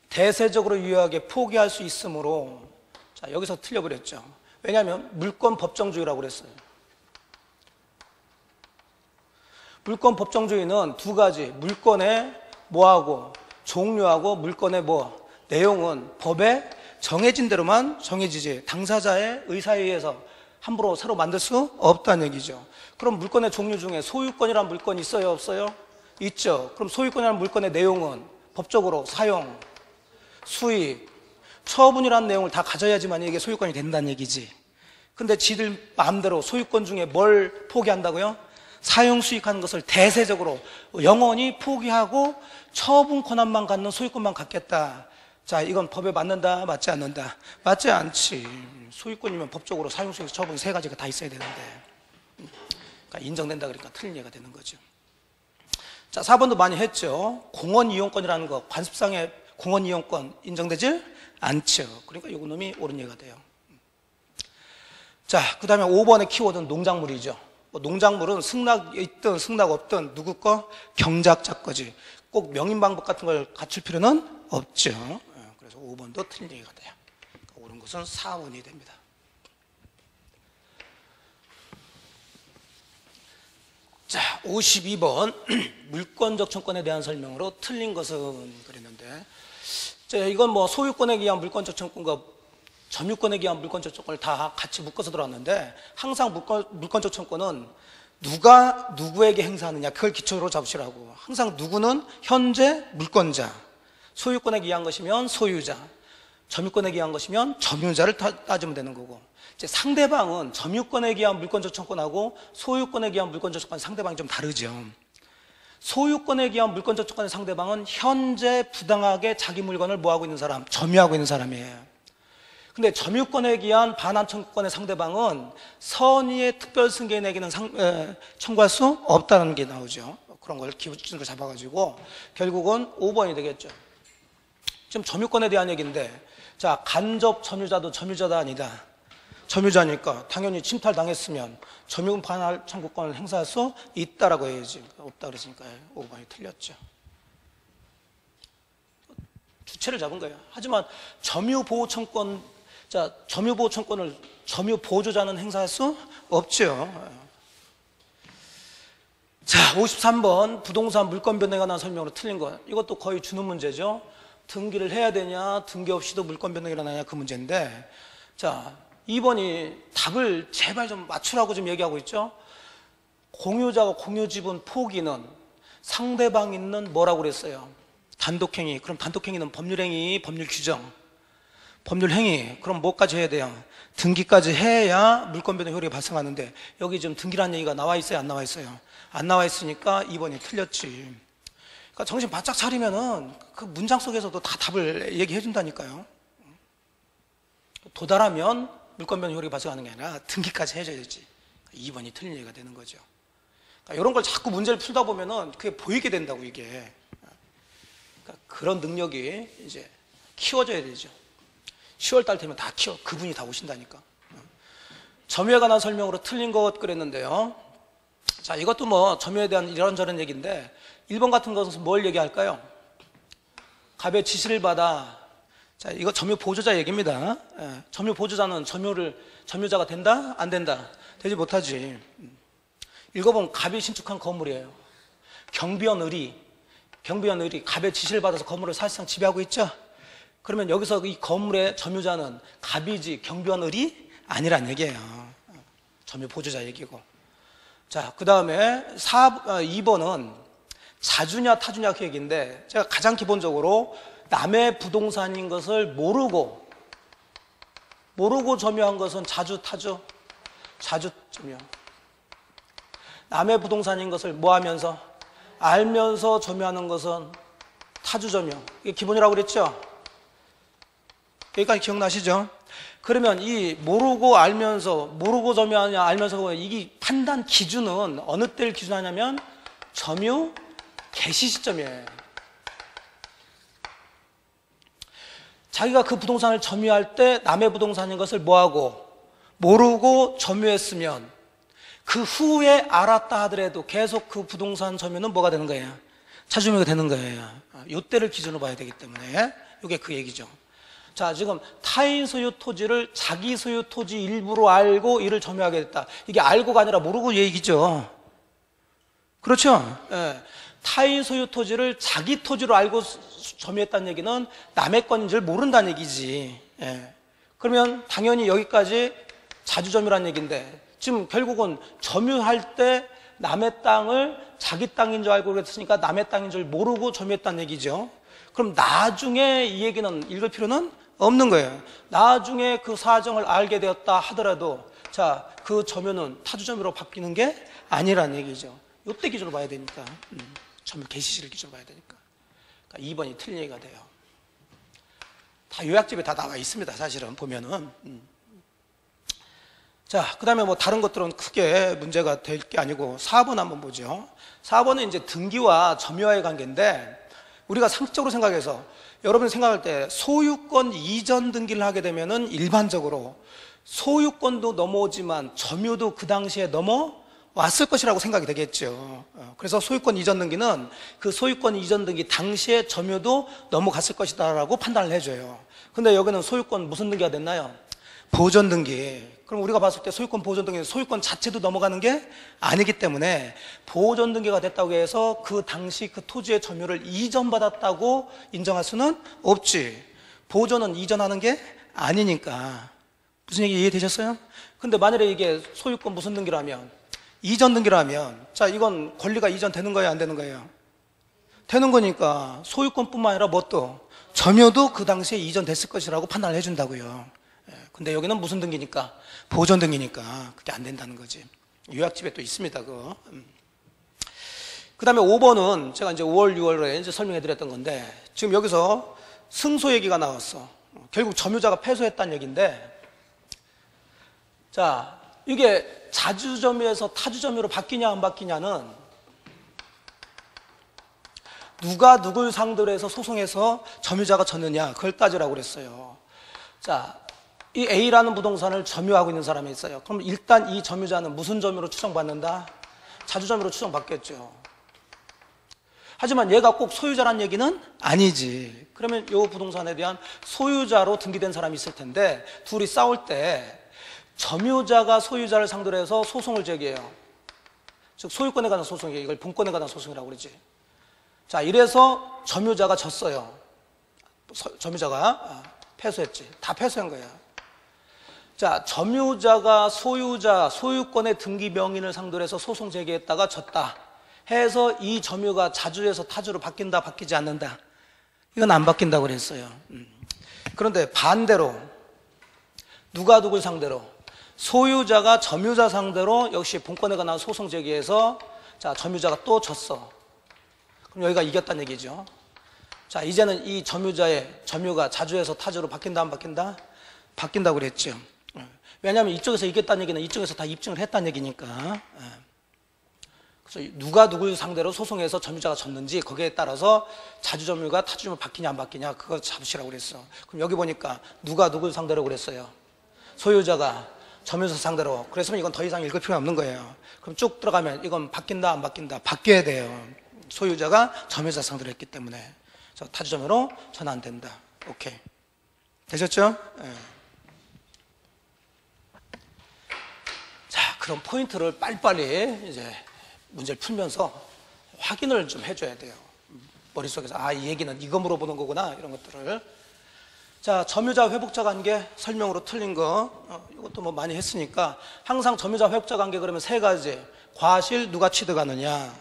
대세적으로 유효하게 포기할 수 있으므로, 자, 여기서 틀려버렸죠. 왜냐하면 물권 법정주의라고 그랬어요. 물권 법정주의는 두 가지, 물권의 뭐하고 종류하고 물권의 뭐 내용은 법에 정해진 대로만 정해지지 당사자의 의사에 의해서 함부로 새로 만들 수 없다는 얘기죠. 그럼 물권의 종류 중에 소유권이란 물건이 있어요, 없어요? 있죠. 그럼 소유권이란 물건의 내용은 법적으로 사용, 수익, 처분이라는 내용을 다 가져야지만 이게 소유권이 된다는 얘기지. 근데 지들 마음대로 소유권 중에 뭘 포기한다고요? 사용 수익하는 것을 대세적으로 영원히 포기하고 처분 권한만 갖는 소유권만 갖겠다. 자, 이건 법에 맞는다, 맞지 않는다? 맞지 않지. 소유권이면 법적으로 사용 수익, 처분 세 가지가 다 있어야 되는데. 그러니까 인정된다 그러니까 틀린 얘기가 되는 거죠. 자, 4번도 많이 했죠. 공원 이용권이라는 거, 관습상의 공원 이용권 인정되지 않죠. 그러니까 요거 놈이 옳은 얘기가 돼요. 자, 그 다음에 5번의 키워드는 농작물이죠. 뭐 농작물은 승낙 있든 승낙 없든 누구 거? 경작자 거지. 꼭 명인 방법 같은 걸 갖출 필요는 없죠. 그래서 5번도 틀린 얘기가 돼요. 그러니까 옳은 것은 4번이 됩니다. 자, 52번 물권적 청권에 대한 설명으로 틀린 것은 그랬는데, 자, 이건 뭐 소유권에 의한 물권적 청권과 점유권에 의한 물권적 청권을 다 같이 묶어서 들어왔는데, 항상 물권적 청권은 누가 누구에게 행사하느냐, 그걸 기초로 잡으시라고. 항상 누구는 현재 물권자, 소유권에 의한 것이면 소유자, 점유권에 의한 것이면 점유자를 따지면 되는 거고, 이제 상대방은 점유권에 의한 물권적 청권하고 소유권에 의한 물권적 청권 상대방이 좀 다르죠. 소유권에 의한 물권적 청권의 상대방은 현재 부당하게 자기 물건을 뭐하고 있는 사람, 점유하고 있는 사람이에요. 근데 점유권에 의한 반환 청구권의 상대방은 선의의 특별 승계인에게는 청구할 수 없다는 게 나오죠. 그런 걸 기준으로 잡아가지고 결국은 5번이 되겠죠. 지금 점유권에 대한 얘기인데, 자, 간접 점유자도 점유자다 아니다. 점유자니까 당연히 침탈당했으면 점유권 반환 청구권을 행사할 수 있다라고 해야지. 없다 그랬으니까 5번이 틀렸죠. 주체를 잡은 거예요. 하지만 점유보호청권, 자, 점유보호청권을 점유보조자는 행사할 수 없죠. 자, 53번 부동산 물권 변동에 관한 설명으로 틀린 것. 이것도 거의 주는 문제죠. 등기를 해야 되냐, 등기 없이도 물권 변동이 일어나냐, 그 문제인데, 자, 2번이 답을 제발 좀 맞추라고 지금 얘기하고 있죠. 공유자와 공유지분 포기는 상대방 있는 뭐라고 그랬어요? 단독행위. 그럼 단독행위는 법률행위, 법률규정. 법률행위. 그럼 뭐까지 해야 돼요? 등기까지 해야 물권변동 효력이 발생하는데, 여기 지금 등기라는 얘기가 나와 있어요, 안 나와 있어요? 안 나와 있으니까 2번이 틀렸지. 그러니까 정신 바짝 차리면은 그 문장 속에서도 다 답을 얘기해 준다니까요. 도달하면 물권변동 효력이 발생하는 게 아니라 등기까지 해줘야지. 2번이 틀린 얘기가 되는 거죠. 그러니까 이런 걸 자꾸 문제를 풀다 보면은 그게 보이게 된다고, 이게. 그러니까 그런 능력이 이제 키워져야 되죠. 10월달 되면 다 그분이 다 오신다니까. 점유에 관한 설명으로 틀린 것 그랬는데요. 자, 이것도 뭐 점유에 대한 이런저런 얘기인데, 1번 같은 것은 뭘 얘기할까요? 갑의 지시를 받아. 자, 이거 점유 보조자 얘기입니다. 예, 점유 보조자는 점유자가 된다? 안 된다? 되지 못하지. 읽어보면 갑이 신축한 건물이에요. 경비원 의리, 갑의 지시를 받아서 건물을 사실상 지배하고 있죠? 그러면 여기서 이 건물의 점유자는 갑이지 경비원 의리? 아니란 얘기예요. 점유 보조자 얘기고. 자, 그 다음에 2번은 자주냐 타주냐 그 얘기인데, 제가 가장 기본적으로 남의 부동산인 것을 모르고 점유한 것은 자주 타주, 자주 점유. 남의 부동산인 것을 뭐 하면서? 알면서 점유하는 것은 타주 점유. 이게 기본이라고 그랬죠? 여기까지 기억나시죠? 그러면 이 모르고 점유하냐, 알면서, 이게 판단 기준은 어느 때를 기준하냐면 점유 개시 시점이에요. 자기가 그 부동산을 점유할 때 남의 부동산인 것을 뭐하고? 모르고 점유했으면 그 후에 알았다 하더라도 계속 그 부동산 점유는 뭐가 되는 거예요? 차주점유가 되는 거예요. 이때를 기준으로 봐야 되기 때문에 이게 그 얘기죠. 자, 지금 타인 소유 토지를 자기 소유 토지 일부로 알고 이를 점유하게 됐다. 이게 알고가 아니라 모르고 얘기죠. 그렇죠? 예. 타인 소유 토지를 자기 토지로 알고 점유했다는 얘기는 남의 건인 줄 모른다는 얘기지. 예. 그러면 당연히 여기까지 자주점유라는 얘기인데, 지금 결국은 점유할 때 남의 땅을 자기 땅인 줄 알고 그랬으니까 남의 땅인 줄 모르고 점유했다는 얘기죠. 그럼 나중에 이 얘기는 읽을 필요는 없는 거예요. 나중에 그 사정을 알게 되었다 하더라도, 자, 그 점유는 타주점유로 바뀌는 게 아니라는 얘기죠. 이때 기준으로 봐야 되니까. 점유 개시시를 기준으로 봐야 되니까. 그러니까 2번이 틀린 얘기가 돼요. 다 요약집에 다 나와 있습니다, 사실은 보면은. 자, 그 다음에 뭐 다른 것들은 크게 문제가 될 게 아니고 4번 한번 보죠. 4번은 이제 등기와 점유와의 관계인데, 우리가 상식적으로 생각해서 여러분이 생각할 때 소유권 이전 등기를 하게 되면은 일반적으로 소유권도 넘어오지만 점유도 그 당시에 넘어왔을 것이라고 생각이 되겠죠. 그래서 소유권 이전 등기는 그 소유권 이전 등기 당시에 점유도 넘어갔을 것이다 라고 판단을 해줘요. 근데 여기는 소유권 무슨 등기가 됐나요? 보존 등기. 그럼 우리가 봤을 때 소유권 보존 등기, 소유권 자체도 넘어가는 게 아니기 때문에 보존 등기가 됐다고 해서 그 당시 그 토지의 점유를 이전받았다고 인정할 수는 없지. 보존은 이전하는 게 아니니까. 무슨 얘기 이해되셨어요? 근데 만약에 이게 소유권 무슨 등기라면, 이전 등기라면, 자, 이건 권리가 이전되는 거예요, 안 되는 거예요? 되는 거니까 소유권뿐만 아니라 뭣도, 점유도 그 당시에 이전됐을 것이라고 판단을 해준다고요. 근데 여기는 무슨 등기니까? 보존 등기니까 그게 안 된다는 거지. 요약집에 또 있습니다, 그거. 그 다음에 5번은 제가 이제 5월, 6월에 이제 설명해 드렸던 건데, 지금 여기서 승소 얘기가 나왔어. 결국 점유자가 패소했다는 얘기인데, 자, 이게 자주점유에서 타주점유로 바뀌냐 안 바뀌냐는 누가 누굴 상대로 해서 소송해서 점유자가 졌느냐, 그걸 따지라고 그랬어요. 자, 이 A라는 부동산을 점유하고 있는 사람이 있어요. 그럼 일단 이 점유자는 무슨 점유로 추정받는다? 자주점유로 추정받겠죠. 하지만 얘가 꼭 소유자란 얘기는 아니지. 그러면 이 부동산에 대한 소유자로 등기된 사람이 있을 텐데, 둘이 싸울 때 점유자가 소유자를 상대로 해서 소송을 제기해요. 즉 소유권에 관한 소송이에요. 이걸 분권에 관한 소송이라고 그러지. 자, 이래서 점유자가 졌어요. 점유자가 패소했지. 다 패소한 거야. 자, 점유자가 소유자, 소유권의 등기 명인을 상대로 해서 소송 제기했다가 졌다 해서 이 점유가 자주에서 타주로 바뀐다, 바뀌지 않는다. 이건 안 바뀐다고 그랬어요. 그런데 반대로 누가 누굴 상대로? 소유자가 점유자 상대로 역시 분권에 관한 소송 제기해서, 자, 점유자가 또 졌어. 그럼 여기가 이겼다는 얘기죠. 자, 이제는 이 점유자의 점유가 자주에서 타주로 바뀐다, 안 바뀐다? 바뀐다고 그랬죠. 왜냐하면 이쪽에서 이겼다는 얘기는 이쪽에서 다 입증을 했다는 얘기니까. 그래서 누가 누굴 상대로 소송해서 점유자가 졌는지 거기에 따라서 자주점유가 타주점유 바뀌냐 안 바뀌냐 그거 잡으시라고 그랬어. 그럼 여기 보니까 누가 누굴 상대로 그랬어요? 소유자가 점유자 상대로. 그랬으면 이건 더 이상 읽을 필요가 없는 거예요. 그럼 쭉 들어가면 이건 바뀐다 안 바뀐다? 바뀌어야 돼요. 소유자가 점유자 상대로 했기 때문에. 그래서 타주점유로 전환된다. 오케이. 되셨죠? 네. 자, 그런 포인트를 빨리빨리 이제 문제를 풀면서 확인을 좀 해줘야 돼요. 머릿속에서 아, 이 얘기는 이거 물어보는 거구나, 이런 것들을. 자, 점유자 회복자 관계 설명으로 틀린 거, 이것도 뭐 많이 했으니까 항상 점유자 회복자 관계 그러면 세 가지. 과실 누가 취득하느냐,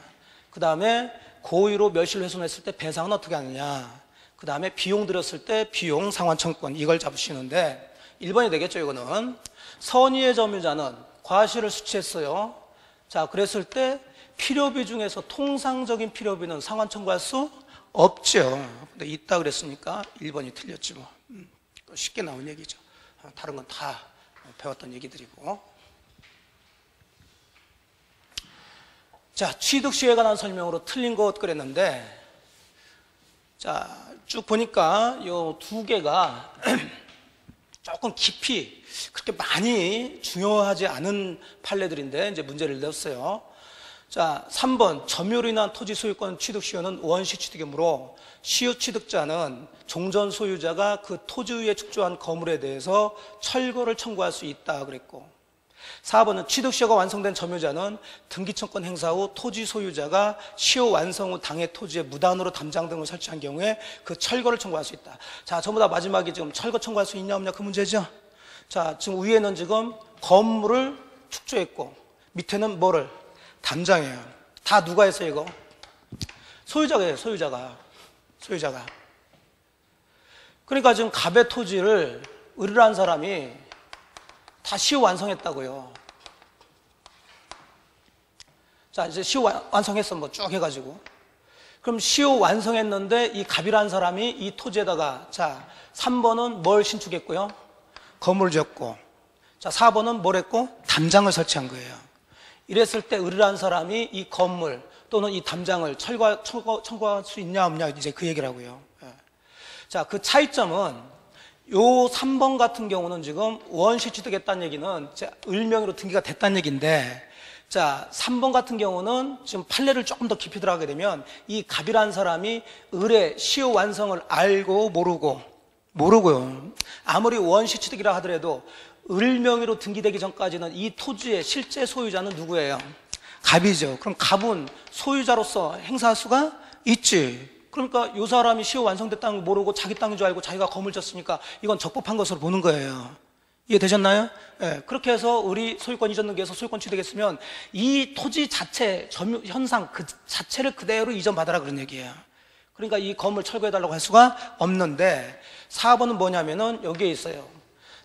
그 다음에 고의로 멸실 훼손했을 때 배상은 어떻게 하느냐, 그 다음에 비용 들였을 때 비용 상환 청구권, 이걸 잡으시는데 1번이 되겠죠. 이거는 선의의 점유자는 과실을 수취했어요. 자, 그랬을 때 필요비 중에서 통상적인 필요비는 상환 청구할 수 없죠. 근데 있다 그랬으니까 1번이 틀렸지 뭐. 쉽게 나온 얘기죠. 다른 건 다 배웠던 얘기들이고. 자, 취득 시에 관한 설명으로 틀린 것 그랬는데, 자, 쭉 보니까 요 두 개가 조금 깊이 그렇게 많이 중요하지 않은 판례들인데 이제 문제를 냈어요. 자, 3번 점유로 인한 토지 소유권 취득 시효는 원시 취득이므로 시효 취득자는 종전 소유자가 그 토지 위에 축조한 거물에 대해서 철거를 청구할 수 있다 그랬고, 4번은 취득 시효가 완성된 점유자는 등기청권 행사 후 토지 소유자가 시효 완성 후 당해 토지에 무단으로 담장 등을 설치한 경우에 그 철거를 청구할 수 있다. 자, 전부 다 마지막에 지금 철거 청구할 수 있냐 없냐 그 문제죠. 자, 지금 위에는 지금 건물을 축조했고 밑에는 뭐를? 담장이에요. 다 누가 했어요 이거? 소유자가 해요. 소유자가. 그러니까 지금 갑의 토지를 의뢰한 사람이 다 시효 완성했다고요. 자, 이제 시효 완성했어 뭐 쭉 해가지고. 그럼 시효 완성했는데 이 갑이라는 사람이 이 토지에다가, 자, 3번은 뭘 신축했고요? 건물을 지었고, 자, 4번은 뭘 했고? 담장을 설치한 거예요. 이랬을 때 의뢰한 사람이 이 건물 또는 이 담장을 청구할 수 있냐 없냐 이제 그 얘기를 하고요. 자, 그 차이점은 요 3번 같은 경우는 지금 원시 취득했다는 얘기는 을명의로 등기가 됐다는 얘기인데, 자, 3번 같은 경우는 지금 판례를 조금 더 깊이 들어가게 되면 이 갑이라는 사람이 의뢰 시효 완성을 알고 모르고요. 아무리 원시 취득이라 하더라도 을 명의로 등기되기 전까지는 이 토지의 실제 소유자는 누구예요? 갑이죠. 그럼 갑은 소유자로서 행사할 수가 있지. 그러니까 이 사람이 시효 완성됐다는 걸 모르고 자기 땅인 줄 알고 자기가 건물 졌으니까 이건 적법한 것으로 보는 거예요. 이해되셨나요? 예, 그렇게 해서 우리 소유권 이전 등기에서 소유권 취득했으면 이 토지 자체, 점유 현상 그 자체를 그대로 이전받아라 그런 얘기예요. 그러니까 이 건물 철거해달라고 할 수가 없는데 4번은 뭐냐면은 여기에 있어요.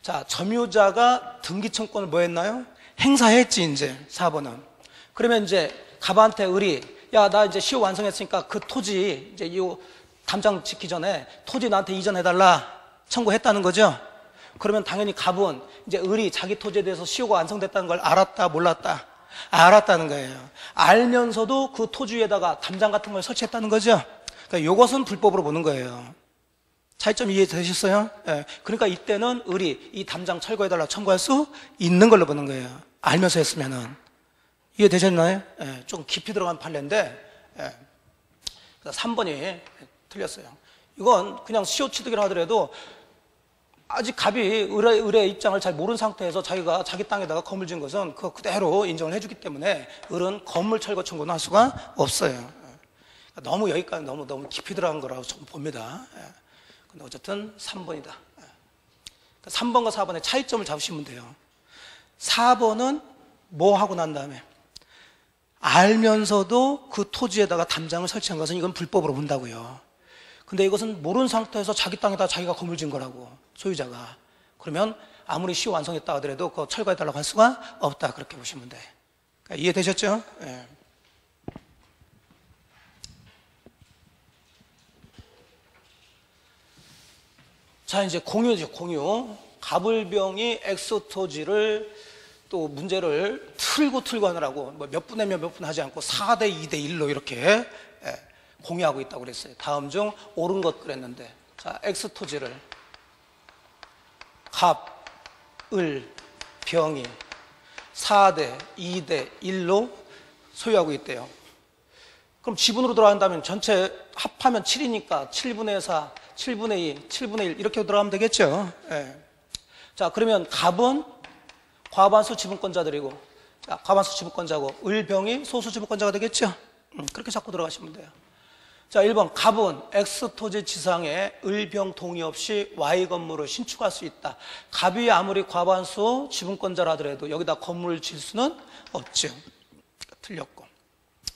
자, 점유자가 등기청권을 뭐 했나요? 행사했지, 이제 4번은. 그러면 이제 갑한테 을이 야, 나 이제 시효 완성했으니까 그 토지 이제 이 담장 짓기 전에 토지 나한테 이전해달라 청구했다는 거죠. 그러면 당연히 갑은 이제 을이 자기 토지에 대해서 시효가 완성됐다는 걸 알았다, 몰랐다? 알았다는 거예요. 알면서도 그 토지 위에다가 담장 같은 걸 설치했다는 거죠. 그러니까 이것은 불법으로 보는 거예요. 차이점 이해되셨어요? 예. 그러니까 이때는 을이 이 담장 철거해달라 청구할 수 있는 걸로 보는 거예요. 알면서 했으면은. 이해되셨나요? 예. 좀 깊이 들어간 판례인데, 예. 3번이 틀렸어요. 이건 그냥 시효 취득이라 하더라도 아직 갑이 을의 입장을 잘 모르는 상태에서 자기가 자기 땅에다가 건물 지은 것은 그거 그대로 인정을 해주기 때문에 을은 건물 철거 청구는 할 수가 없어요. 너무 여기까지 너무 깊이 들어간 거라고 좀 봅니다. 근데 어쨌든 3번이다. 3번과 4번의 차이점을 잡으시면 돼요. 4번은 뭐 하고 난 다음에 알면서도 그 토지에다가 담장을 설치한 것은 이건 불법으로 본다고요. 근데 이것은 모르는 상태에서 자기 땅에다 자기가 건물 지은 거라고, 소유자가. 그러면 아무리 시효 완성했다 하더라도 그거 철거해달라고 할 수가 없다, 그렇게 보시면 돼. 그러니까 이해되셨죠? 예. 자, 이제 공유죠, 공유. 갑을병이 X토지를 또 문제를 틀고 하느라고 뭐 몇 분의 몇 분 하지 않고 4대 2대 1로 이렇게 공유하고 있다고 그랬어요. 다음 중 옳은 것 그랬는데, 자, X토지를 갑, 을, 병이 4대 2대 1로 소유하고 있대요. 그럼 지분으로 들어간다면 전체 합하면 7이니까 7분의 4, 7분의 2, 7분의 1 이렇게 들어가면 되겠죠. 예. 자, 그러면 갑은 과반수 지분권자들이고, 자, 과반수 지분권자고, 을병이 소수 지분권자가 되겠죠. 그렇게 잡고 들어가시면 돼요. 자, 1번 갑은 X토지 지상에 을병 동의 없이 Y 건물을 신축할 수 있다. 갑이 아무리 과반수 지분권자라 하더라도 여기다 건물을 질 수는 없죠. 틀렸고.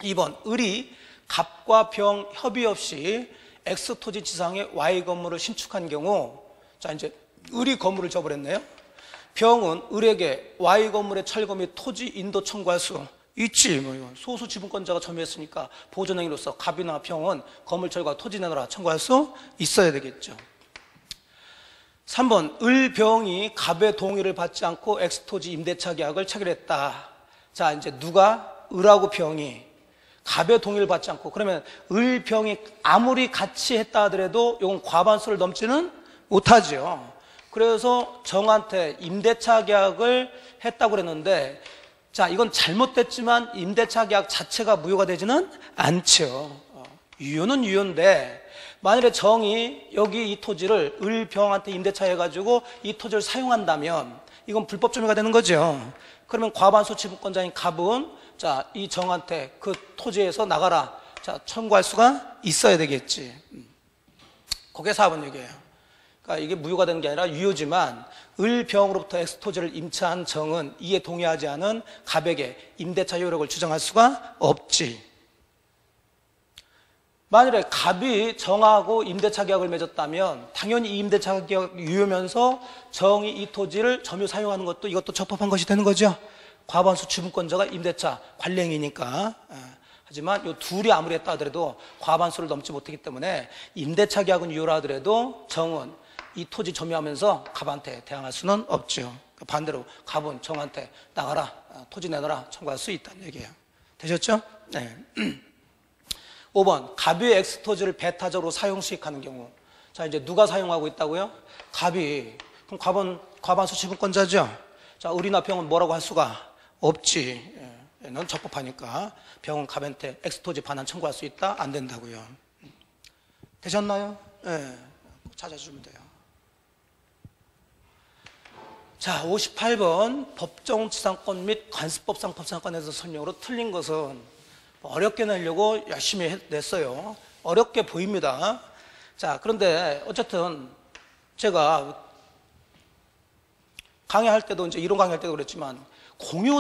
2번 을이 갑과 병 협의 없이 X토지 지상에 Y 건물을 신축한 경우, 자, 이제 을이 건물을 져버렸네요. 병은 을에게 Y 건물의 철거 및 토지 인도 청구할 수 있지. 뭐 이건 소수 지분권자가 점유했으니까 보존행위로서 갑이나 병은 건물 철거와 토지 내놓으라 청구할 수 있어야 되겠죠. 3번 을, 병이 갑의 동의를 받지 않고 X토지 임대차 계약을 체결했다. 자, 이제 누가? 을하고 병이 갑의 동의를 받지 않고, 그러면 을, 병이 아무리 같이 했다 하더라도 이건 과반수를 넘지는 못하죠. 그래서 정한테 임대차 계약을 했다고 그랬는데, 자, 이건 잘못됐지만 임대차 계약 자체가 무효가 되지는 않죠. 유효는 유효인데, 만일에 정이 여기 이 토지를 을, 병한테 임대차 해가지고 이 토지를 사용한다면 이건 불법 점유가 되는 거죠. 그러면 과반수 지분권자인 갑은 자, 이 정한테 그 토지에서 나가라, 자, 청구할 수가 있어야 되겠지. 그게 4번 얘기예요. 그러니까 이게 무효가 되는 게 아니라 유효지만 을, 병으로부터 X토지를 임차한 정은 이에 동의하지 않은 갑에게 임대차 효력을 주장할 수가 없지. 만일에 갑이 정하고 임대차 계약을 맺었다면 당연히 이 임대차 계약 유효면서 정이 이 토지를 점유 사용하는 것도 이것도 적법한 것이 되는 거죠. 과반수 지분권자가 임대차 관리행위니까. 하지만 이 둘이 아무리 했다 하더라도 과반수를 넘지 못하기 때문에 임대차 계약은 유효라 하더라도 정은 이 토지 점유하면서 갑한테 대항할 수는 없죠. 반대로 갑은 정한테 나가라, 토지 내놔라 청구할 수 있다는 얘기예요. 되셨죠? 네. 5번 갑이 X토지를 배타적으로 사용 수익하는 경우, 자, 이제 누가 사용하고 있다고요? 갑이. 그럼 갑은 과반수 지분권자죠. 자, 을이나 병은 뭐라고 할 수가 없지. 넌 적법하니까 병은 갑한테 X토지 반환 청구할 수 있다? 안 된다고요. 되셨나요? 네. 찾아주면 돼요. 자, 58번 법정치상권 및 관습법상 법상권에서 설명으로 틀린 것은 어렵게 내려고 열심히 냈어요. 어렵게 보입니다. 자, 그런데 어쨌든 제가 강의할 때도 이제 이론 강의할 때도 그랬지만 공유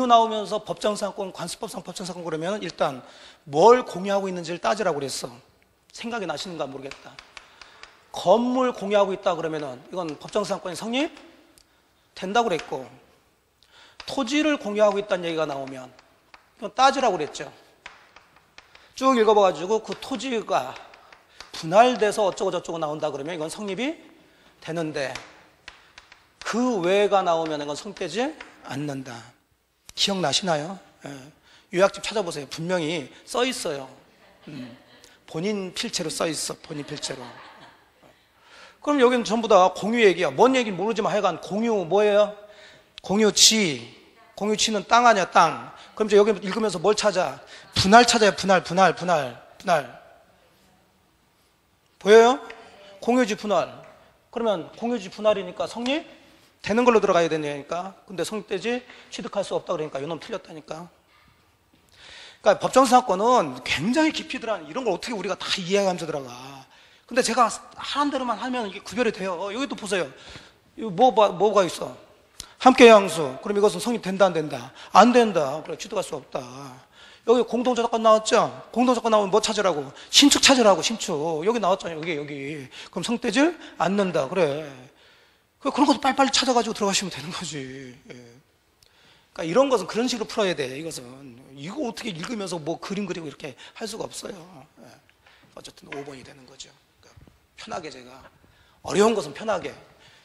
나오면서 법정상권, 관습법상 법정상권 그러면 일단 뭘 공유하고 있는지를 따지라고 그랬어. 생각이 나시는가 모르겠다. 건물 공유하고 있다 그러면은 이건 법정상권이 성립 된다고 그랬고, 토지를 공유하고 있다는 얘기가 나오면 이건 따지라고 그랬죠. 쭉 읽어봐가지고 그 토지가 분할돼서 어쩌고 저쩌고 나온다 그러면 이건 성립이 되는데, 그 외가 나오면 이건 성립되지 않는다. 기억나시나요? 요약집 찾아보세요. 분명히 써 있어요. 본인 필체로 써 있어. 본인 필체로. 그럼 여기는 전부 다 공유 얘기야. 뭔 얘기는 모르지만 하여간 공유 뭐예요? 공유지. 공유치는 땅 아니야, 땅. 그럼 이제 여기 읽으면서 뭘 찾아? 분할 찾아요. 분할. 보여요? 공유지 분할. 그러면 공유지 분할이니까 성립 되는 걸로 들어가야 되니까. 근데 성립되지 취득할 수 없다 그러니까 이놈 틀렸다니까. 그러니까 법정사건은 굉장히 깊이 들어가는, 이런 걸 어떻게 우리가 다 이해하면서 들어가. 근데 제가 하는 대로만 하면 이게 구별이 돼요. 여기도 보세요. 이거 뭐가 있어? 함께 양수. 그럼 이것은 성립된다, 안 된다? 안 된다. 그래, 취득할 수 없다. 여기 공동저작권 나왔죠? 공동저작권 나오면 뭐 찾으라고? 신축 찾으라고, 신축. 여기 나왔잖아요. 여기. 그럼 성립되지 않는다. 그래. 그런 것도 빨리빨리 찾아가지고 들어가시면 되는 거지. 그러니까 이런 것은 그런 식으로 풀어야 돼. 이거 어떻게 읽으면서 뭐 그림 그리고 이렇게 할 수가 없어요. 어쨌든 5번이 되는 거죠. 그러니까 편하게 제가, 어려운 것은 편하게,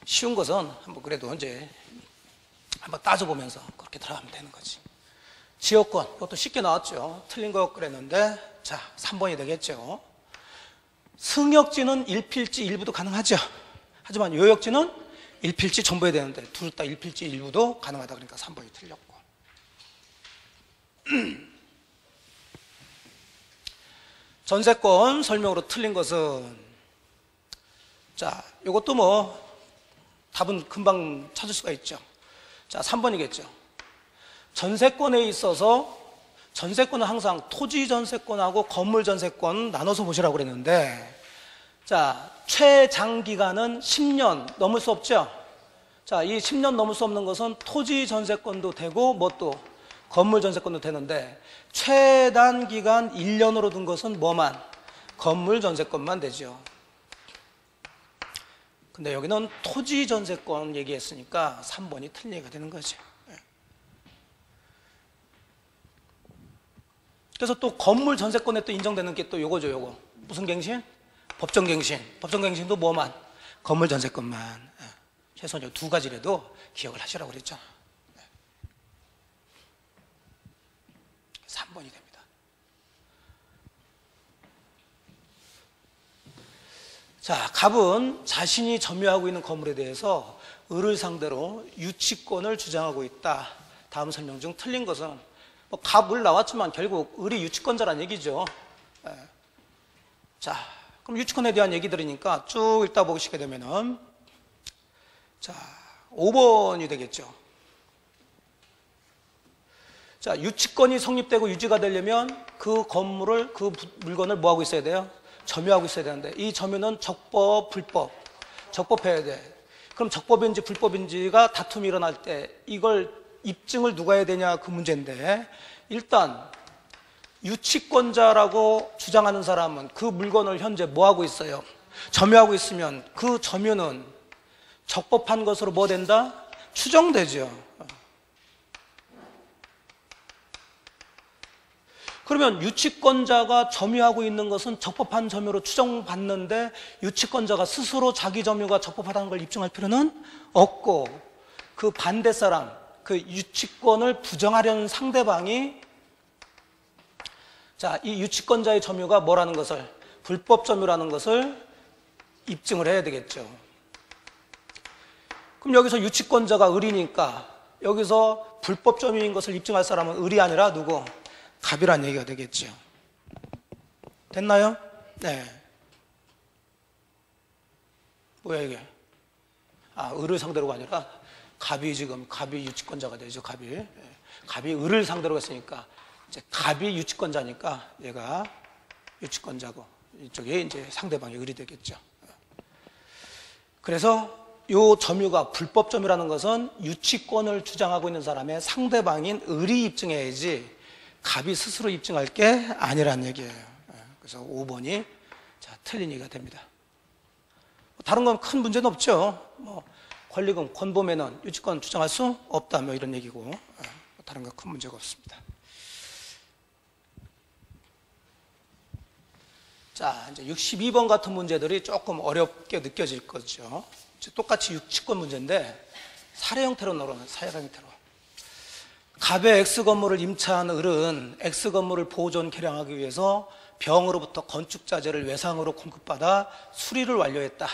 쉬운 것은 한번 그래도 언제 한번 따져보면서 그렇게 들어가면 되는 거지. 지역권, 이것도 쉽게 나왔죠. 틀린 거 그랬는데, 자, 3번이 되겠죠. 승역지는 일필지 일부도 가능하죠. 하지만 요역지는 일필지 전부 해야 되는데, 둘 다 일필지 일부도 가능하다. 그러니까 3번이 틀렸고. 전세권 설명으로 틀린 것은, 자, 이것도 뭐 답은 금방 찾을 수가 있죠. 자, 3번이겠죠. 전세권에 있어서 전세권은 항상 토지 전세권하고 건물 전세권 나눠서 보시라고 그랬는데, 자, 최장기간은 10년 넘을 수 없죠. 자, 이 10년 넘을 수 없는 것은 토지 전세권도 되고 뭐 또 건물 전세권도 되는데, 최단 기간 1년으로 둔 것은 뭐만? 건물 전세권만 되죠. 근데 여기는 토지 전세권 얘기했으니까 3번이 틀린 얘기가 되는 거죠. 그래서 또 건물 전세권에 또 인정되는 게 또 요거죠, 요거. 무슨 갱신? 법정갱신. 법정갱신도 뭐만? 건물 전세권만. 최소한 두 가지라도 기억을 하시라고 그랬잖아. 3번이 됩니다. 자, 갑은 자신이 점유하고 있는 건물에 대해서 을을 상대로 유치권을 주장하고 있다. 다음 설명 중 틀린 것은, 뭐 갑, 을 나왔지만 결국 을이 유치권자란 얘기죠. 자, 그럼 유치권에 대한 얘기 들으니까 쭉 읽다 보시게 되면은, 자, 5번이 되겠죠. 자, 유치권이 성립되고 유지가 되려면 그 건물을, 그 물건을 뭐 하고 있어야 돼요? 점유하고 있어야 되는데, 이 점유는 적법, 불법. 적법해야 돼. 그럼 적법인지 불법인지가 다툼이 일어날 때 이걸 입증을 누가 해야 되냐, 그 문제인데, 일단 유치권자라고 주장하는 사람은 그 물건을 현재 뭐 하고 있어요? 점유하고 있으면 그 점유는 적법한 것으로 뭐 된다? 추정되죠. 그러면 유치권자가 점유하고 있는 것은 적법한 점유로 추정받는데, 유치권자가 스스로 자기 점유가 적법하다는 걸 입증할 필요는 없고, 그 반대 사람, 그 유치권을 부정하려는 상대방이, 자, 이 유치권자의 점유가 뭐라는 것을, 불법 점유라는 것을 입증을 해야 되겠죠. 그럼 여기서 유치권자가 을이니까 여기서 불법 점유인 것을 입증할 사람은 을이 아니라 누구? 갑이란 얘기가 되겠죠. 됐나요? 네. 뭐야 이게? 을을 상대로가 아니라 갑이 유치권자가 되죠. 갑이 을을 상대로 했으니까 이제 갑이 유치권자니까 얘가 유치권자고 이쪽에 이제 상대방이 을이 되겠죠. 그래서 요 점유가 불법 점유라는 것은 유치권을 주장하고 있는 사람의 상대방인 을이 입증해야지 갑이 스스로 입증할 게 아니란 얘기예요. 그래서 5번이 틀린 얘기가 됩니다. 다른 건 큰 문제는 없죠. 권리금, 권범에는 유치권 주장할 수 없다, 이런 얘기고, 다른 건 큰 문제가 없습니다. 자, 이제 62번 같은 문제들이 조금 어렵게 느껴질 거죠. 똑같이 유치권 문제인데, 사례 형태로 나오는 사례 형태로. 갑의 X 건물을 임차한 을은 X 건물을 보존 개량하기 위해서 병으로부터 건축자재를 외상으로 공급받아 수리를 완료했다.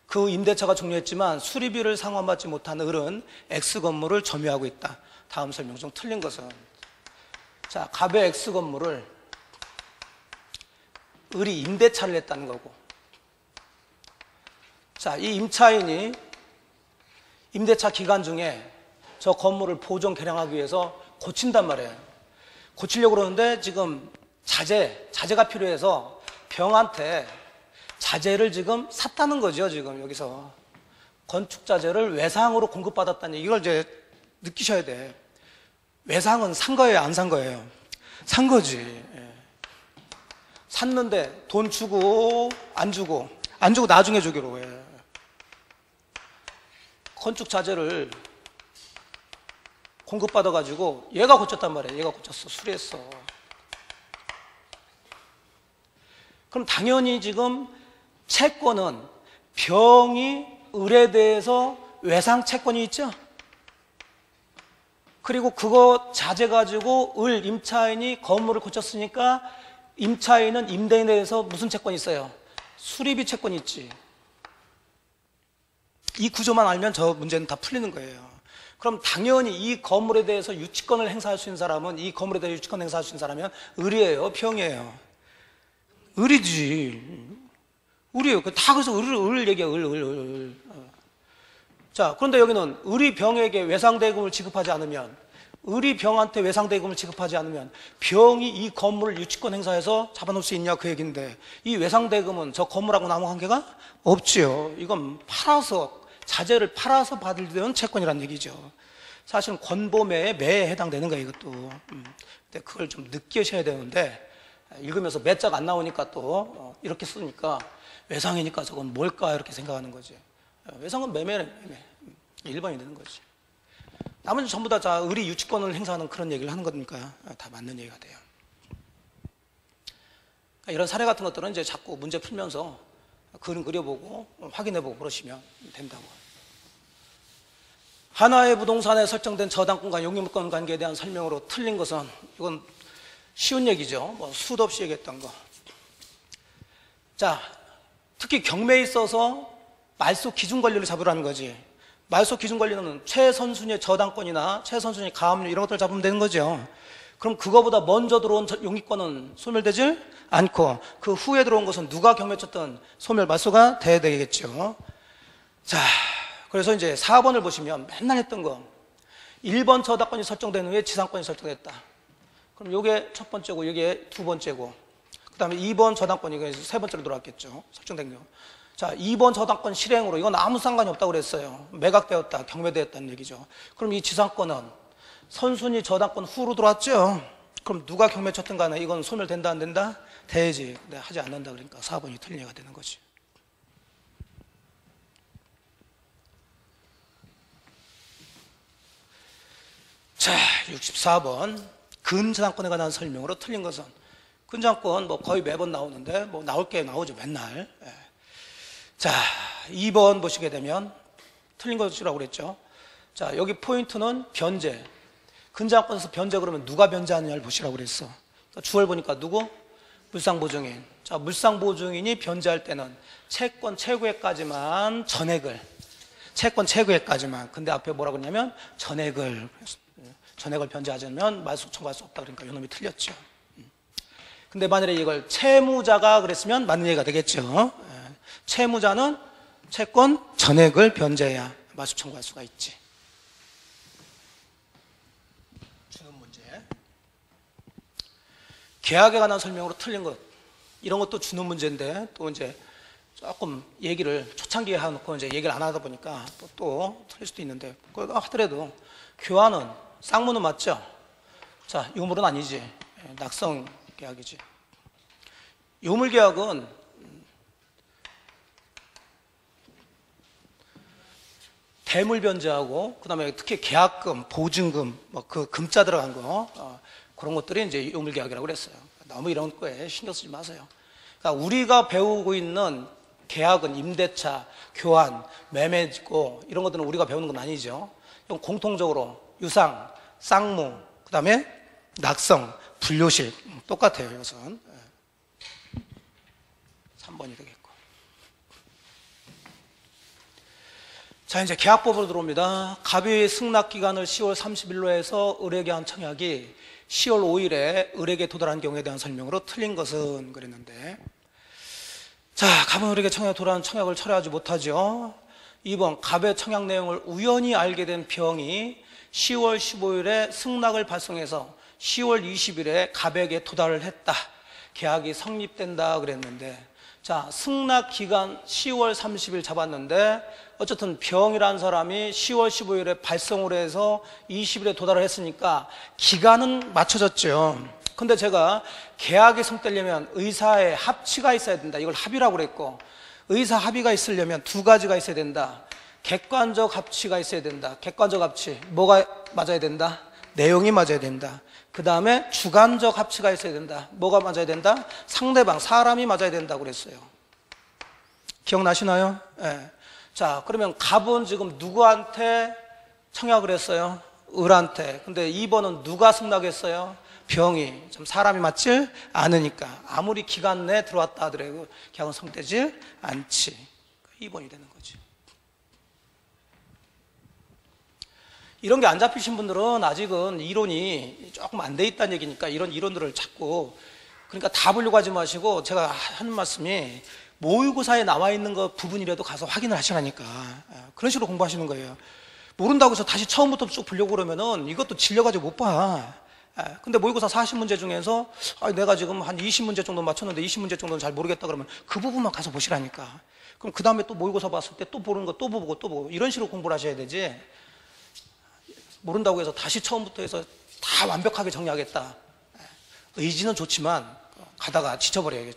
그 임대차가 종료했지만 수리비를 상환받지 못한 을은 X 건물을 점유하고 있다. 다음 설명 중 틀린 것은, 자, 갑의 X 건물을 을이 임대차를 했다는 거고, 자, 이 임차인이 임대차 기간 중에 저 건물을 보존 개량하기 위해서 고친단 말이에요. 고치려고 그러는데 지금 자재가 필요해서 병한테 자재를 지금 샀다는 거죠. 지금 여기서 건축자재를 외상으로 공급받았다는 얘기, 이걸 이제 느끼셔야 돼. 외상은 산 거예요, 안 산 거예요? 산 거지. 예. 샀는데 돈 주고 안 주고 나중에 주기로 해. 건축자재를 공급받아가지고 얘가 고쳤단 말이에요. 얘가 고쳤어, 수리했어. 그럼 당연히 지금 채권은 병이 을에 대해서 외상 채권이 있죠. 그리고 그거 자재 가지고 을 임차인이 건물을 고쳤으니까 임차인은 임대인에 대해서 무슨 채권이 있어요? 수리비 채권이 있지. 이 구조만 알면 저 문제는 다 풀리는 거예요. 그럼 당연히 이 건물에 대해서 유치권을 행사할 수 있는 사람은, 이 건물에 대해서 유치권 행사할 수 있는 사람은 을이에요, 병이에요? 을이지. 을이에요. 다 그래서 을 얘기야, 을. 자, 그런데 여기는 을이 병에게 외상대금을 지급하지 않으면, 을이 병한테 외상대금을 지급하지 않으면 병이 이 건물을 유치권 행사해서 잡아놓을 수 있냐, 그 얘기인데, 이 외상대금은 저 건물하고 아무 관계가 없지요. 이건 자재를 팔아서 받을 때는 채권이라는 얘기죠. 사실은 권보매의 매에 해당되는 거예요, 이것도. 근데 그걸 좀 느끼셔야 되는데, 읽으면서 매자가 안 나오니까 또 이렇게 쓰니까 외상이니까 저건 뭘까 이렇게 생각하는 거지. 외상은 매매네, 매매. 1번이 되는 거지. 나머지 전부 다 을이 유치권을 행사하는 그런 얘기를 하는 거니까 다 맞는 얘기가 돼요. 이런 사례 같은 것들은 이제 자꾸 문제 풀면서 그림 그려보고 확인해보고 그러시면 된다고. 하나의 부동산에 설정된 저당권과 용익물권 관계에 대한 설명으로 틀린 것은, 이건 쉬운 얘기죠. 수도 없이 얘기했던 거. 자, 특히 경매에 있어서 말소 기준 권리를 잡으라는 거지. 말소 기준 권리는 최선순위의 저당권이나 최선순위 가압류 이런 것들 잡으면 되는 거죠. 그럼 그거보다 먼저 들어온 용익권은 소멸되질 않고, 그 후에 들어온 것은 누가 경매 쳤든 소멸 말소가 돼야 되겠죠. 자, 그래서 이제 4번을 보시면 맨날 했던 거, 1번 저당권이 설정된 후에 지상권이 설정됐다. 그럼 이게 첫 번째고 이게 두 번째고, 그 다음에 2번 저당권이 세 번째로 들어왔겠죠. 설정된 거. 자, 2번 저당권 실행으로, 이건 아무 상관이 없다고 그랬어요. 매각되었다, 경매되었다는 얘기죠. 그럼 이 지상권은 선순위 저당권 후로 들어왔죠. 그럼 누가 경매 쳤든 간에 이건 소멸된다 안 된다? 돼야지. 근데 하지 않는다 그러니까 4번이 틀린 얘기가 되는 거지. 자, 64번 근저당권에 관한 설명으로 틀린 것은, 근저당권 거의 매번 나오는데 나올 게 나오죠, 맨날. 자, 2번 보시게 되면 틀린 것이라고 그랬죠. 자, 여기 포인트는 변제. 근저당권에서 변제 그러면 누가 변제하느냐를 보시라고 그랬어. 주어를 보니까 누구? 물상보증인. 자, 물상보증인이 변제할 때는 채권 최고액까지만 전액을, 채권 최고액까지만. 근데 앞에 뭐라고 했냐면 전액을 변제하지 않으면 말소 청구할 수 없다. 그러니까 이놈이 틀렸죠. 근데 만약에 이걸 채무자가 그랬으면 맞는 얘기가 되겠죠. 채무자는 채권 전액을 변제해야 마수 청구할 수가 있지. 주는 문제. 계약에 관한 설명으로 틀린 것, 이런 것도 주는 문제인데, 또 이제 조금 얘기를 초창기에 해놓고 이제 얘기를 안 하다 보니까 또 틀릴 수도 있는데, 그거 하더라도 교환은 쌍무는 맞죠? 자, 유물은 아니지. 낙성 계약이지. 유물 계약은 대물 변제하고, 그 다음에 특히 계약금, 보증금, 뭐 그 금자 들어간 거, 그런 것들이 이제 유물 계약이라고 그랬어요. 너무 이런 거에 신경 쓰지 마세요. 그러니까 우리가 배우고 있는 계약은 임대차, 교환, 매매고, 이런 것들은 우리가 배우는 건 아니죠. 이건 공통적으로 유상, 쌍무, 그 다음에 낙성, 분료식 똑같아요. 이것은 3번이 되겠고. 자, 이제 계약법으로 들어옵니다. 갑의 승낙 기간을 10월 30일로 해서 의뢰계약 청약이 10월 5일에 의뢰계에 도달한 경우에 대한 설명으로 틀린 것은 그랬는데, 자, 갑은 의뢰계 청약에 도달한 청약을 철회하지 못하죠. 2번, 갑의 청약 내용을 우연히 알게 된 병이 10월 15일에 승낙을 발송해서 10월 20일에 갑에게 도달을 했다. 계약이 성립된다 그랬는데, 자, 승낙 기간 10월 30일 잡았는데, 어쨌든 병이라는 사람이 10월 15일에 발송을 해서 20일에 도달을 했으니까 기간은 맞춰졌죠. 근데 제가 계약이 성되려면 의사의 합치가 있어야 된다. 이걸 합의라고 그랬고, 의사 합의가 있으려면 두 가지가 있어야 된다. 객관적 합치가 있어야 된다. 객관적 합치, 뭐가 맞아야 된다? 내용이 맞아야 된다. 그 다음에 주관적 합치가 있어야 된다. 뭐가 맞아야 된다? 상대방, 사람이 맞아야 된다고 그랬어요. 기억나시나요? 네. 자, 그러면 갑은 지금 누구한테 청약을 했어요? 을한테. 근데 2번은 누가 승낙했어요? 병이. 좀 사람이 맞지 않으니까 아무리 기간 내에 들어왔다 하더라도 계약은 성되지 않지. 2번이 되는 거지. 이런 게 안 잡히신 분들은 아직은 이론이 조금 안 돼 있다는 얘기니까 이런 이론들을 자꾸, 그러니까 다 보려고 하지 마시고, 제가 하는 말씀이 모의고사에 나와 있는 거 부분이라도 가서 확인을 하시라니까. 그런 식으로 공부하시는 거예요. 모른다고 해서 다시 처음부터 쭉 보려고 그러면은 이것도 질려가지고 못 봐. 근데 모의고사 40문제 중에서 내가 지금 한 20문제 정도 맞췄는데 20문제 정도는 잘 모르겠다 그러면 그 부분만 가서 보시라니까. 그럼 그 다음에 또 모의고사 봤을 때 또 보는 거 또 보고 또 보고 이런 식으로 공부를 하셔야 되지, 모른다고 해서 다시 처음부터 해서 다 완벽하게 정리하겠다. 의지는 좋지만 가다가 지쳐버려요.